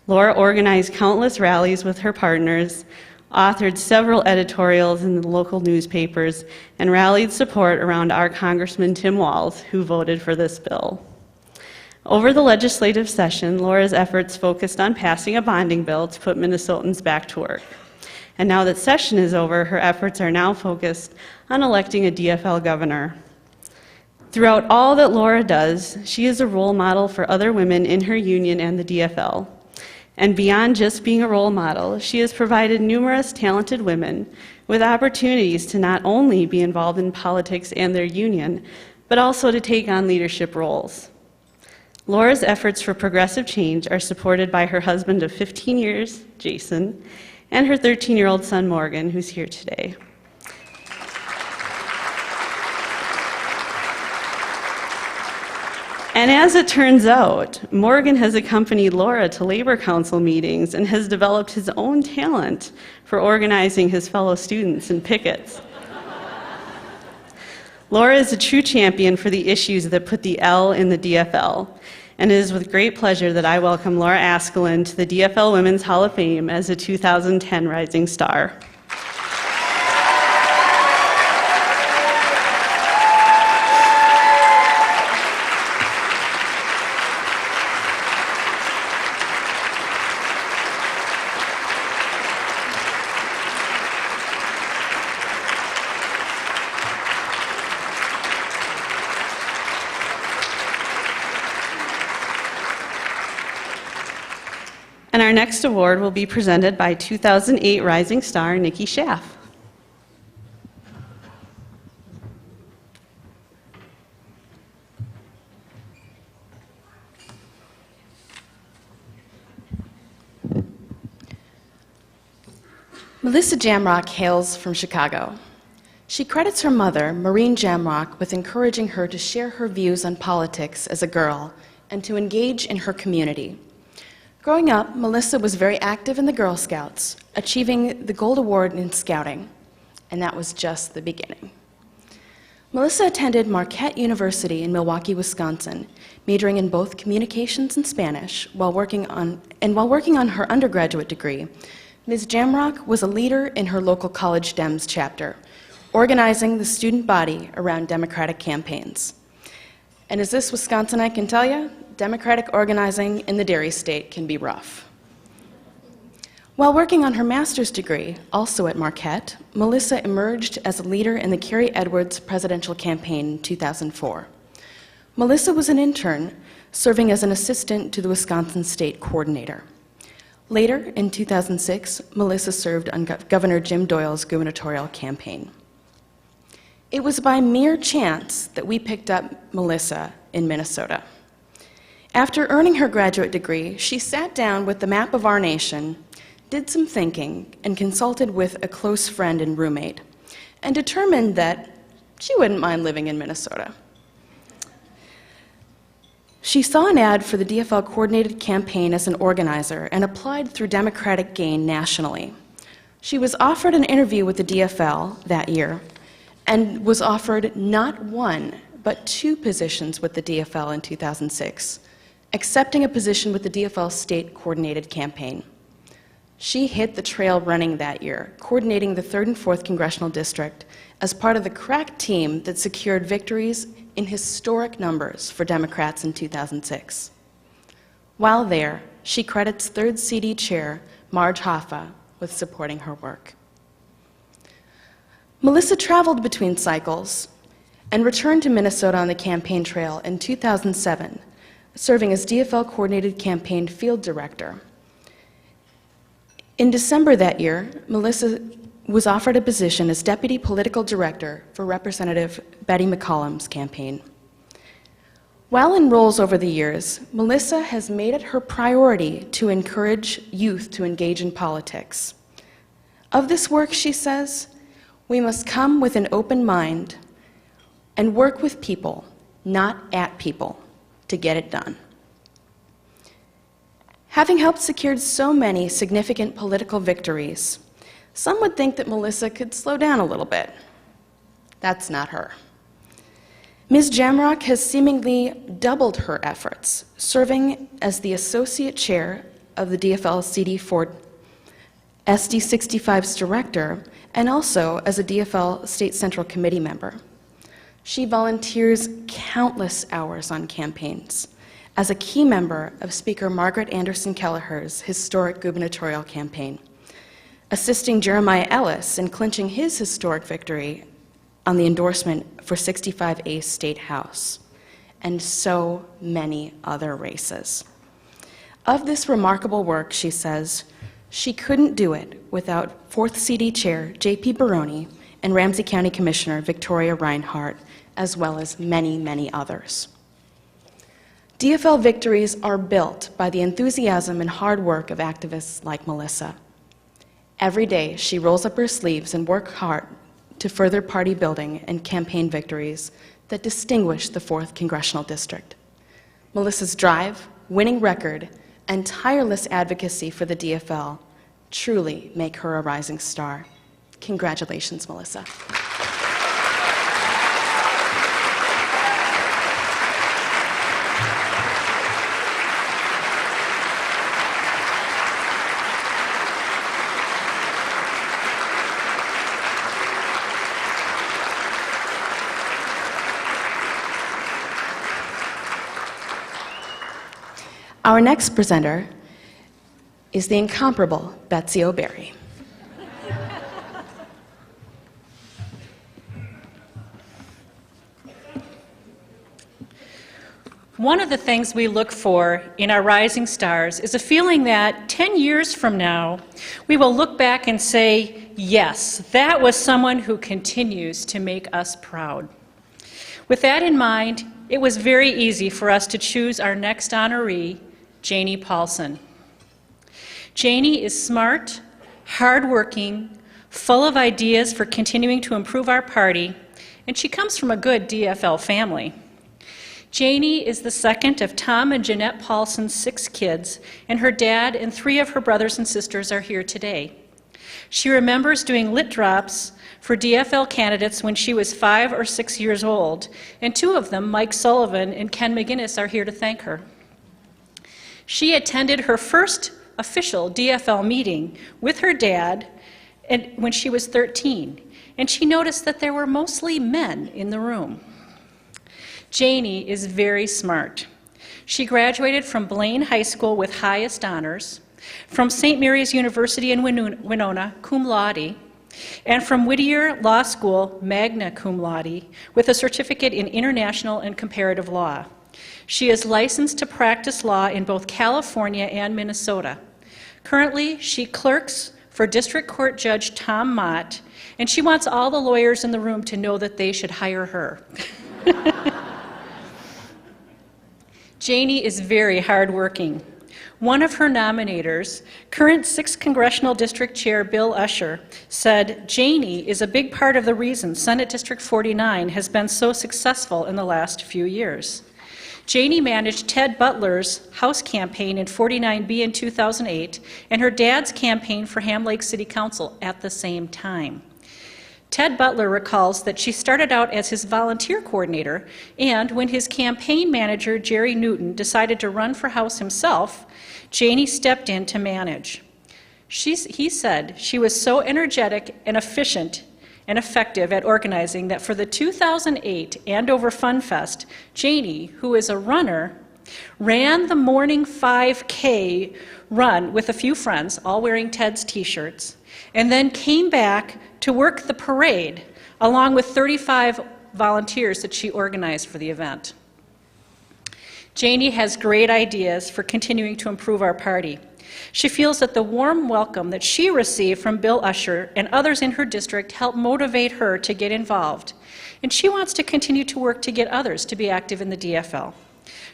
Laura organized countless rallies with her partners, authored several editorials in the local newspapers, and rallied support around our Congressman Tim Walz, who voted for this bill. Over the legislative session, Laura's efforts focused on passing a bonding bill to put Minnesotans back to work. And now that session is over, her efforts are now focused on electing a DFL governor. Throughout all that Laura does, she is a role model for other women in her union and the DFL. And beyond just being a role model, she has provided numerous talented women with opportunities to not only be involved in politics and their union, but also to take on leadership roles. Laura's efforts for progressive change are supported by her husband of 15 years, Jason, and her 13-year-old son, Morgan, who's here today. And as it turns out, Morgan has accompanied Laura to Labor Council meetings and has developed his own talent for organizing his fellow students in pickets. Laura is a true champion for the issues that put the L in the DFL, and it is with great pleasure that I welcome Laura Askelin to the DFL Women's Hall of Fame as a 2010 Rising Star. And our next award will be presented by 2008 Rising Star Nikki Schaff. Melissa Jamrock hails from Chicago. She credits her mother, Maureen Jamrock, with encouraging her to share her views on politics as a girl and to engage in her community. Growing up, Melissa was very active in the Girl Scouts, achieving the Gold Award in Scouting, and that was just the beginning. Melissa attended Marquette University in Milwaukee, Wisconsin, majoring in both communications and Spanish while working on her undergraduate degree. Ms. Jamrock was a leader in her local College Dems chapter, organizing the student body around Democratic campaigns. And as this Wisconsinite can tell you, Democratic organizing in the Dairy State can be rough. While working on her master's degree, also at Marquette, Melissa emerged as a leader in the Carrie Edwards presidential campaign in 2004. Melissa was an intern, serving as an assistant to the Wisconsin State Coordinator. Later, in 2006, Melissa served on Governor Jim Doyle's gubernatorial campaign. It was by mere chance that we picked up Melissa in Minnesota. After earning her graduate degree, she sat down with the map of our nation, did some thinking, and consulted with a close friend and roommate, and determined that she wouldn't mind living in Minnesota. She saw an ad for the DFL coordinated campaign as an organizer and applied through Democratic Gain nationally. She was offered an interview with the DFL that year and was offered not one, but 2 positions with the DFL in 2006, accepting a position with the DFL state coordinated campaign. She hit the trail running that year, coordinating the 3rd and 4th Congressional District as part of the crack team that secured victories in historic numbers for Democrats in 2006. While there, she credits 3rd CD Chair Marge Hoffa with supporting her work. Melissa traveled between cycles and returned to Minnesota on the campaign trail in 2007, serving as DFL Coordinated Campaign Field Director. In December that year, Melissa was offered a position as Deputy Political Director for Representative Betty McCollum's campaign. While in roles over the years, Melissa has made it her priority to encourage youth to engage in politics. Of this work, she says, we must come with an open mind and work with people, not at people, to get it done. Having helped secure so many significant political victories, some would think that Melissa could slow down a little bit. That's not her. Ms. Jamrock has seemingly doubled her efforts, serving as the Associate Chair of the DFL CD4 SD 65's director, and also as a DFL State Central Committee member. She volunteers countless hours on campaigns as a key member of Speaker Margaret Anderson Kelleher's historic gubernatorial campaign, assisting Jeremiah Ellis in clinching his historic victory on the endorsement for 65A State House, and so many other races. Of this remarkable work, she says, she couldn't do it without 4th CD Chair J.P. Baroni and Ramsey County Commissioner Victoria Reinhardt, as well as many, many others. DFL victories are built by the enthusiasm and hard work of activists like Melissa. Every day, she rolls up her sleeves and works hard to further party building and campaign victories that distinguish the 4th Congressional District. Melissa's drive, winning record, and tireless advocacy for the DFL truly make her a rising star. Congratulations, Melissa. Our next presenter is the incomparable Betsy O'Berry. One of the things we look for in our rising stars is a feeling that 10 years from now, we will look back and say, yes, that was someone who continues to make us proud. With that in mind, it was very easy for us to choose our next honoree, Janie Paulson. Janie is smart, hardworking, full of ideas for continuing to improve our party, and she comes from a good DFL family. Janie is the second of Tom and Jeanette Paulson's 6 kids, and her dad and 3 of her brothers and sisters are here today. She remembers doing lit drops for DFL candidates when she was 5 or 6 years old, and 2 of them, Mike Sullivan and Ken McGinnis, are here to thank her. She attended her first official DFL meeting with her dad when she was 13, and she noticed that there were mostly men in the room. Janie is very smart. She graduated from Blaine High School with highest honors, from St. Mary's University in Winona, cum laude, and from Whittier Law School, magna cum laude, with a certificate in international and comparative law. She is licensed to practice law in both California and Minnesota. Currently, she clerks for District Court Judge Tom Mott, and she wants all the lawyers in the room to know that they should hire her. Janie is very hardworking. One of her nominators, current 6th Congressional District Chair Bill Usher, said, Janie is a big part of the reason Senate District 49 has been so successful in the last few years. Janie managed Ted Butler's House campaign in 49B in 2008 and her dad's campaign for Ham Lake City Council at the same time. Ted Butler recalls that she started out as his volunteer coordinator, and when his campaign manager, Jerry Newton, decided to run for House himself, Janie stepped in to manage. He said she was so energetic and efficient and effective at organizing that for the 2008 Andover Fun Fest, Janie, who is a runner, ran the morning 5K run with a few friends, all wearing Ted's t-shirts, and then came back to work the parade along with 35 volunteers that she organized for the event. Janie has great ideas for continuing to improve our party. She feels that the warm welcome that she received from Bill Usher and others in her district helped motivate her to get involved, and she wants to continue to work to get others to be active in the DFL.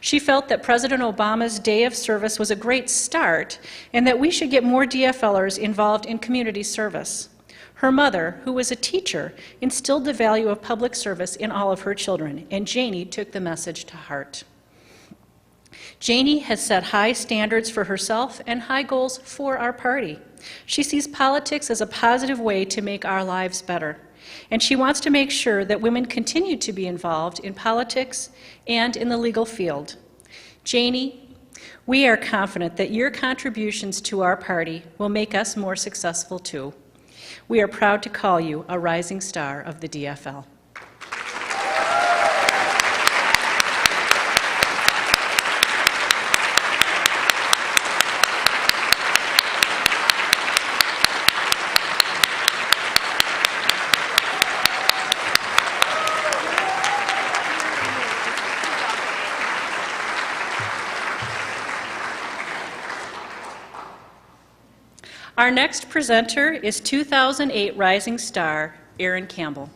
She felt that President Obama's Day of Service was a great start and that we should get more DFLers involved in community service. Her mother, who was a teacher, instilled the value of public service in all of her children, and Janie took the message to heart. Janie has set high standards for herself and high goals for our party. She sees politics as a positive way to make our lives better, and she wants to make sure that women continue to be involved in politics and in the legal field. Janie, We are confident that your contributions to our party will make us more successful too. We are proud to call you a rising star of the DFL. Our next presenter is 2008 Rising Star, Erin Campbell.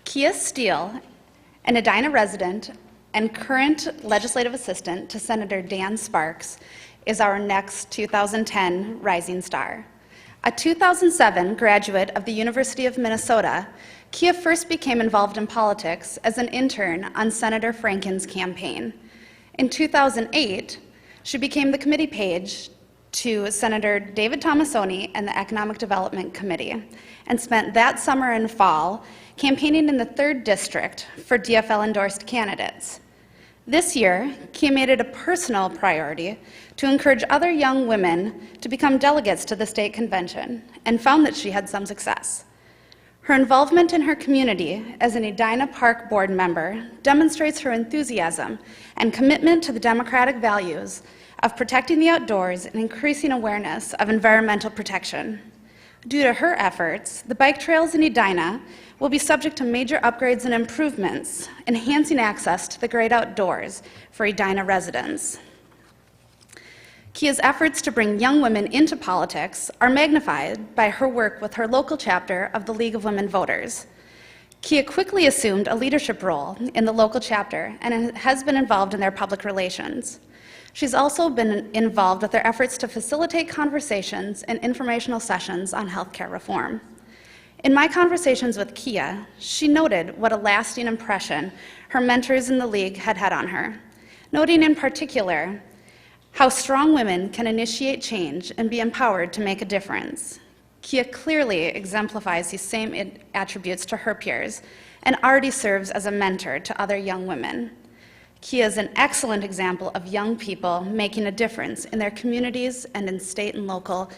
Kia Steele, an Edina resident and current legislative assistant to Senator Dan Sparks, is our next 2010 Rising Star. A 2007 graduate of the University of Minnesota, Kia first became involved in politics as an intern on Senator Franken's campaign. In 2008, she became the committee page to Senator David Tomassoni and the Economic Development Committee, and spent that summer and fall campaigning in the 3rd District for DFL-endorsed candidates. This year, Kia made it a personal priority to encourage other young women to become delegates to the state convention, and found that she had some success. Her involvement in her community as an Edina Park board member demonstrates her enthusiasm and commitment to the democratic values of protecting the outdoors and increasing awareness of environmental protection. Due to her efforts, the bike trails in Edina will be subject to major upgrades and improvements, enhancing access to the great outdoors for Edina residents. Kia's efforts to bring young women into politics are magnified by her work with her local chapter of the League of Women Voters. Kia quickly assumed a leadership role in the local chapter and has been involved in their public relations. She's also been involved with their efforts to facilitate conversations and informational sessions on healthcare reform. In my conversations with Kia, she noted what a lasting impression her mentors in the League had had on her, noting in particular how strong women can initiate change and be empowered to make a difference. Kia clearly exemplifies these same attributes to her peers and already serves as a mentor to other young women. Kia is an excellent example of young people making a difference in their communities and in state and local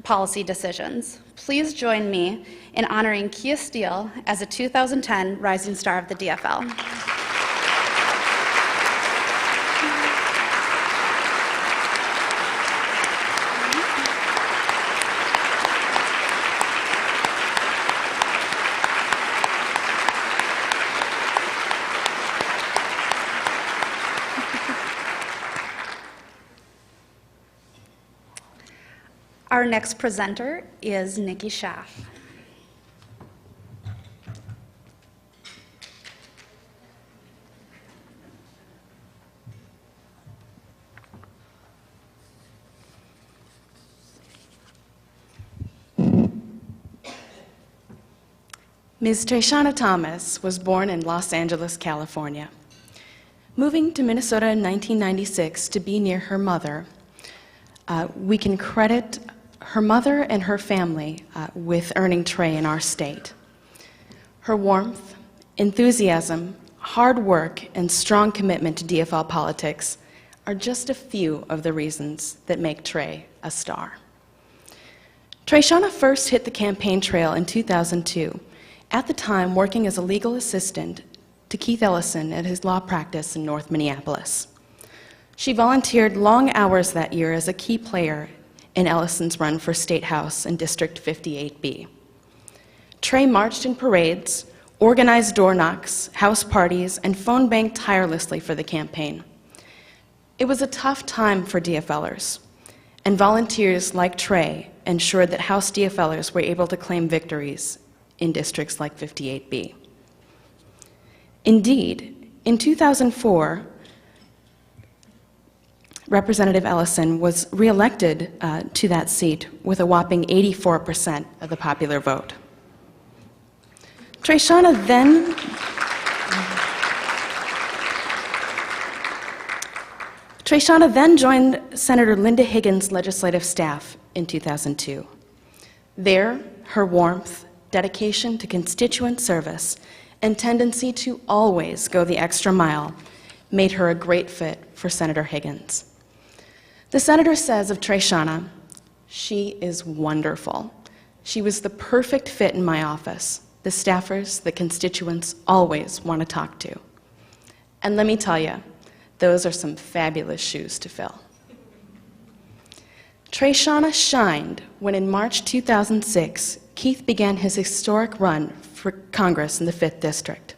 policy decisions. Please join me in honoring Kia Steele as a 2010 Rising Star of the DFL. Our next presenter is Nikki Schaff. Ms. Treshana Thomas was born in Los Angeles, California. Moving to Minnesota in 1996 to be near her mother, we can credit her mother and her family with earning Trey in our state. Her warmth, enthusiasm, hard work, and strong commitment to DFL politics are just a few of the reasons that make Trey a star. Treshana first hit the campaign trail in 2002, at the time working as a legal assistant to Keith Ellison at his law practice in North Minneapolis. She volunteered long hours that year as a key player in Ellison's run for State House in District 58B. Trey marched in parades, organized door knocks, house parties, and phone banked tirelessly for the campaign. It was a tough time for DFLers, and volunteers like Trey ensured that House DFLers were able to claim victories in districts like 58B. Indeed, in 2004, Representative Ellison was reelected to that seat with a whopping 84% of the popular vote. Treshana then joined Senator Linda Higgins' legislative staff in 2002. There, her warmth, dedication to constituent service, and tendency to always go the extra mile made her a great fit for Senator Higgins. The senator says of Treshana, "She is wonderful. She was the perfect fit in my office. The staffers, the constituents always want to talk to." And let me tell you, those are some fabulous shoes to fill. Treshana shined when in March 2006, Keith began his historic run for Congress in the 5th District.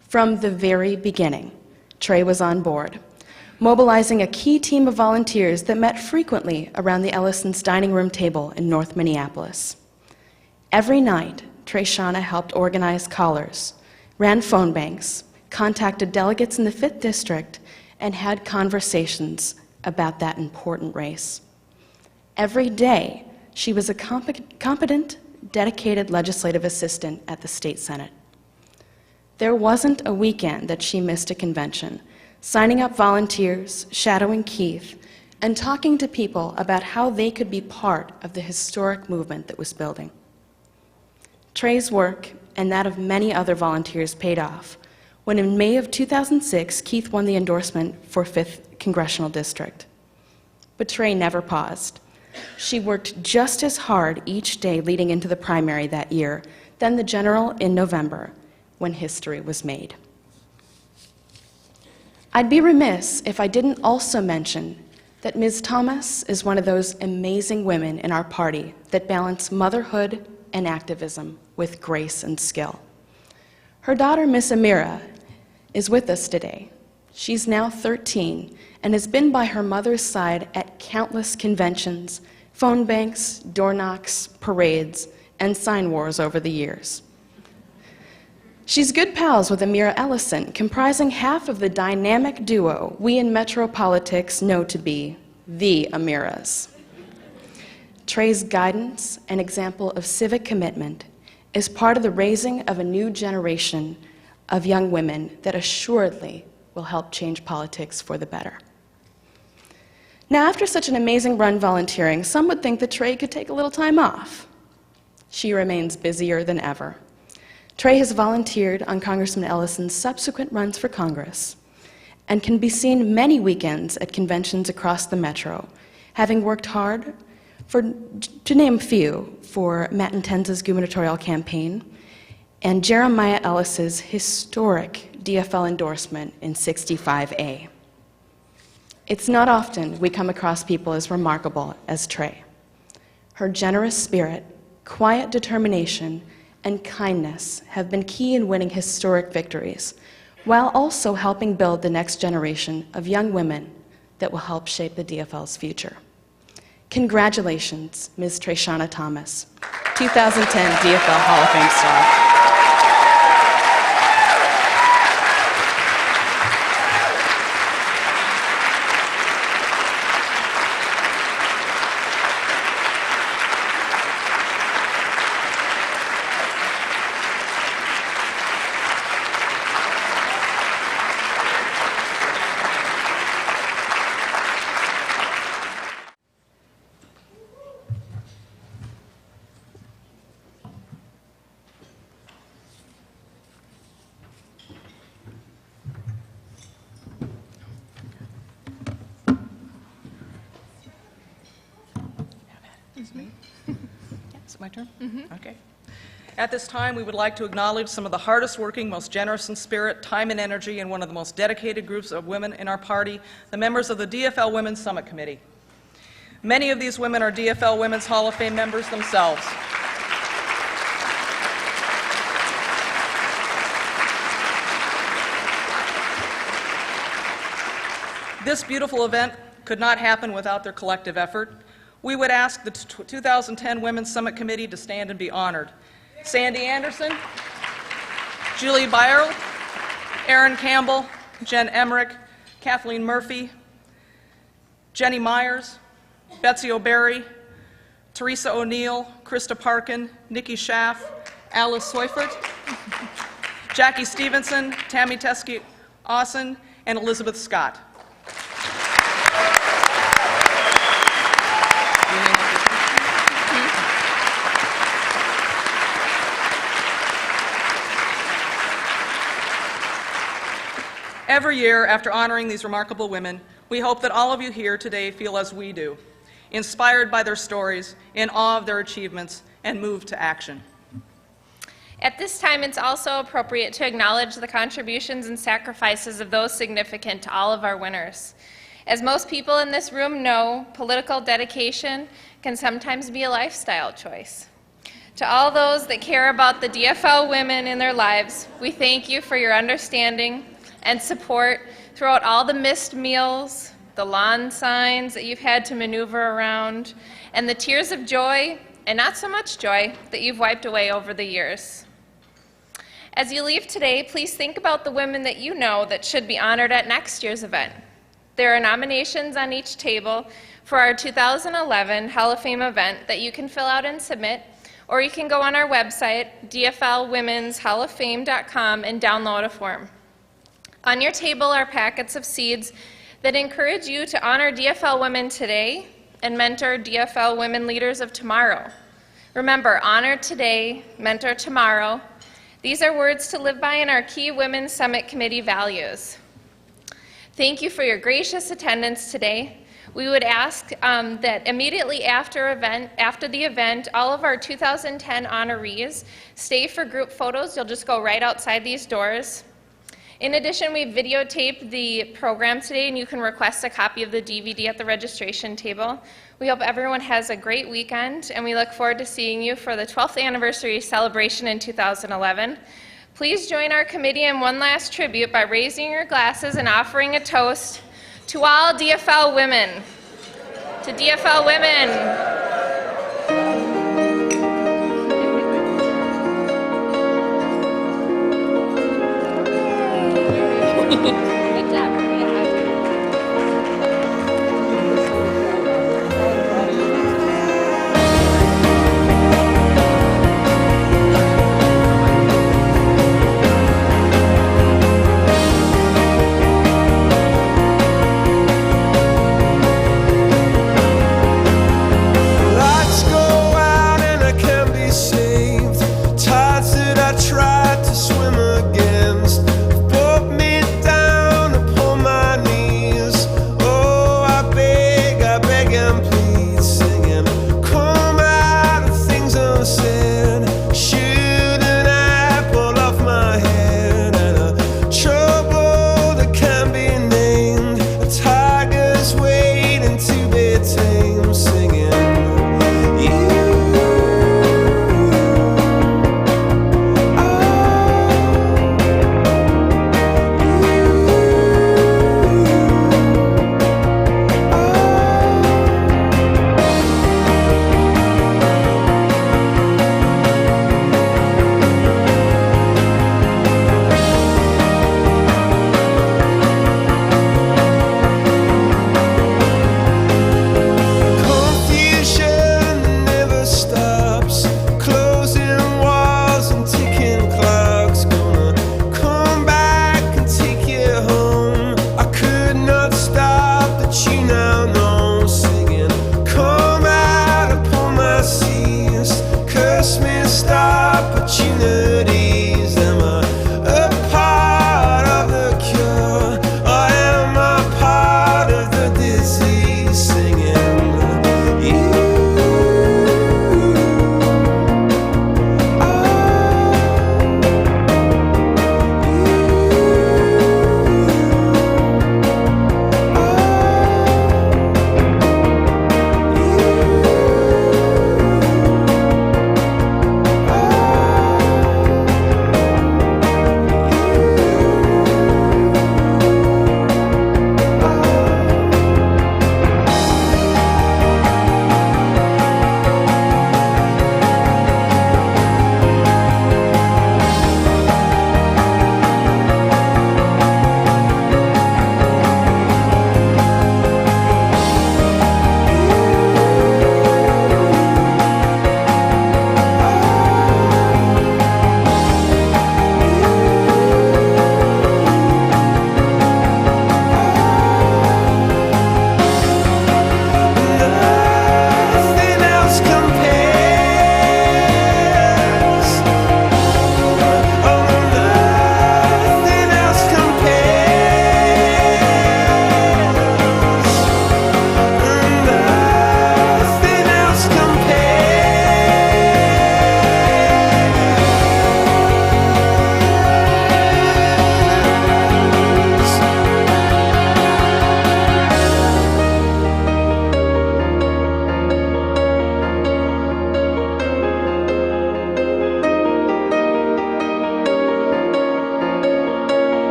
From the very beginning, Trey was on board, mobilizing a key team of volunteers that met frequently around the Ellison's dining room table in North Minneapolis. Every night, Treshana helped organize callers, ran phone banks, contacted delegates in the 5th District, and had conversations about that important race. Every day, she was a competent, dedicated legislative assistant at the state Senate. There wasn't a weekend that she missed a convention, signing up volunteers, shadowing Keith, and talking to people about how they could be part of the historic movement that was building. Trey's work and that of many other volunteers paid off when in May of 2006, Keith won the endorsement for 5th Congressional District. But Trey never paused. She worked just as hard each day leading into the primary that year, then the general in November, when history was made. I'd be remiss if I didn't also mention that Ms. Thomas is one of those amazing women in our party that balance motherhood and activism with grace and skill. Her daughter, Miss Amira, is with us today. She's now 13 and has been by her mother's side at countless conventions, phone banks, door knocks, parades, and sign wars over the years. She's good pals with Amira Ellison, comprising half of the dynamic duo we in Metro politics know to be the Amiras. Trey's guidance and example of civic commitment is part of the raising of a new generation of young women that assuredly will help change politics for the better. Now, after such an amazing run volunteering, some would think that Trey could take a little time off. She remains busier than ever. Trey has volunteered on Congressman Ellison's subsequent runs for Congress and can be seen many weekends at conventions across the metro, having worked hard to name a few, for Matt Intenza's gubernatorial campaign and Jeremiah Ellis's historic DFL endorsement in 65A. It's not often we come across people as remarkable as Trey. Her generous spirit, quiet determination, and kindness have been key in winning historic victories, while also helping build the next generation of young women that will help shape the DFL's future. Congratulations, Ms. Treshana Thomas, 2010 DFL Hall of Fame star. Is it my turn? Okay. At this time, we would like to acknowledge some of the hardest working, most generous in spirit, time, and energy, and one of the most dedicated groups of women in our party, the members of the DFL Women's Summit Committee. Many of these women are DFL Women's Hall of Fame members themselves. This beautiful event could not happen without their collective effort. We would ask the 2010 Women's Summit Committee to stand and be honored. Sandy Anderson, Julie Byerl, Erin Campbell, Jen Emmerich, Kathleen Murphy, Jenny Myers, Betsy O'Berry, Teresa O'Neill, Krista Parkin, Nikki Schaff, Alice Seufert, Jackie Stevenson, Tammy Teskey Austin, and Elizabeth Scott. Every year, after honoring these remarkable women, we hope that all of you here today feel as we do, inspired by their stories, in awe of their achievements, and moved to action. At this time, it's also appropriate to acknowledge the contributions and sacrifices of those significant to all of our winners. As most people in this room know, political dedication can sometimes be a lifestyle choice. To all those that care about the DFL women in their lives, we thank you for your understanding and support throughout all the missed meals, the lawn signs that you've had to maneuver around, and the tears of joy, and not so much joy, that you've wiped away over the years. As you leave today, please think about the women that you know that should be honored at next year's event. There are nominations on each table for our 2011 Hall of Fame event that you can fill out and submit, or you can go on our website, dflwomenshalloffame.com, and download a form. On your table are packets of seeds that encourage you to honor DFL women today and mentor DFL women leaders of tomorrow. Remember, honor today, mentor tomorrow. These are words to live by in our key Women's Summit Committee values. Thank you for your gracious attendance today. We would ask that immediately after the event, all of our 2010 honorees stay for group photos. You'll just go right outside these doors. In addition, we videotaped the program today, and you can request a copy of the DVD at the registration table. We hope everyone has a great weekend, and we look forward to seeing you for the 12th anniversary celebration in 2011. Please join our committee in one last tribute by raising your glasses and offering a toast to all DFL women. To DFL women.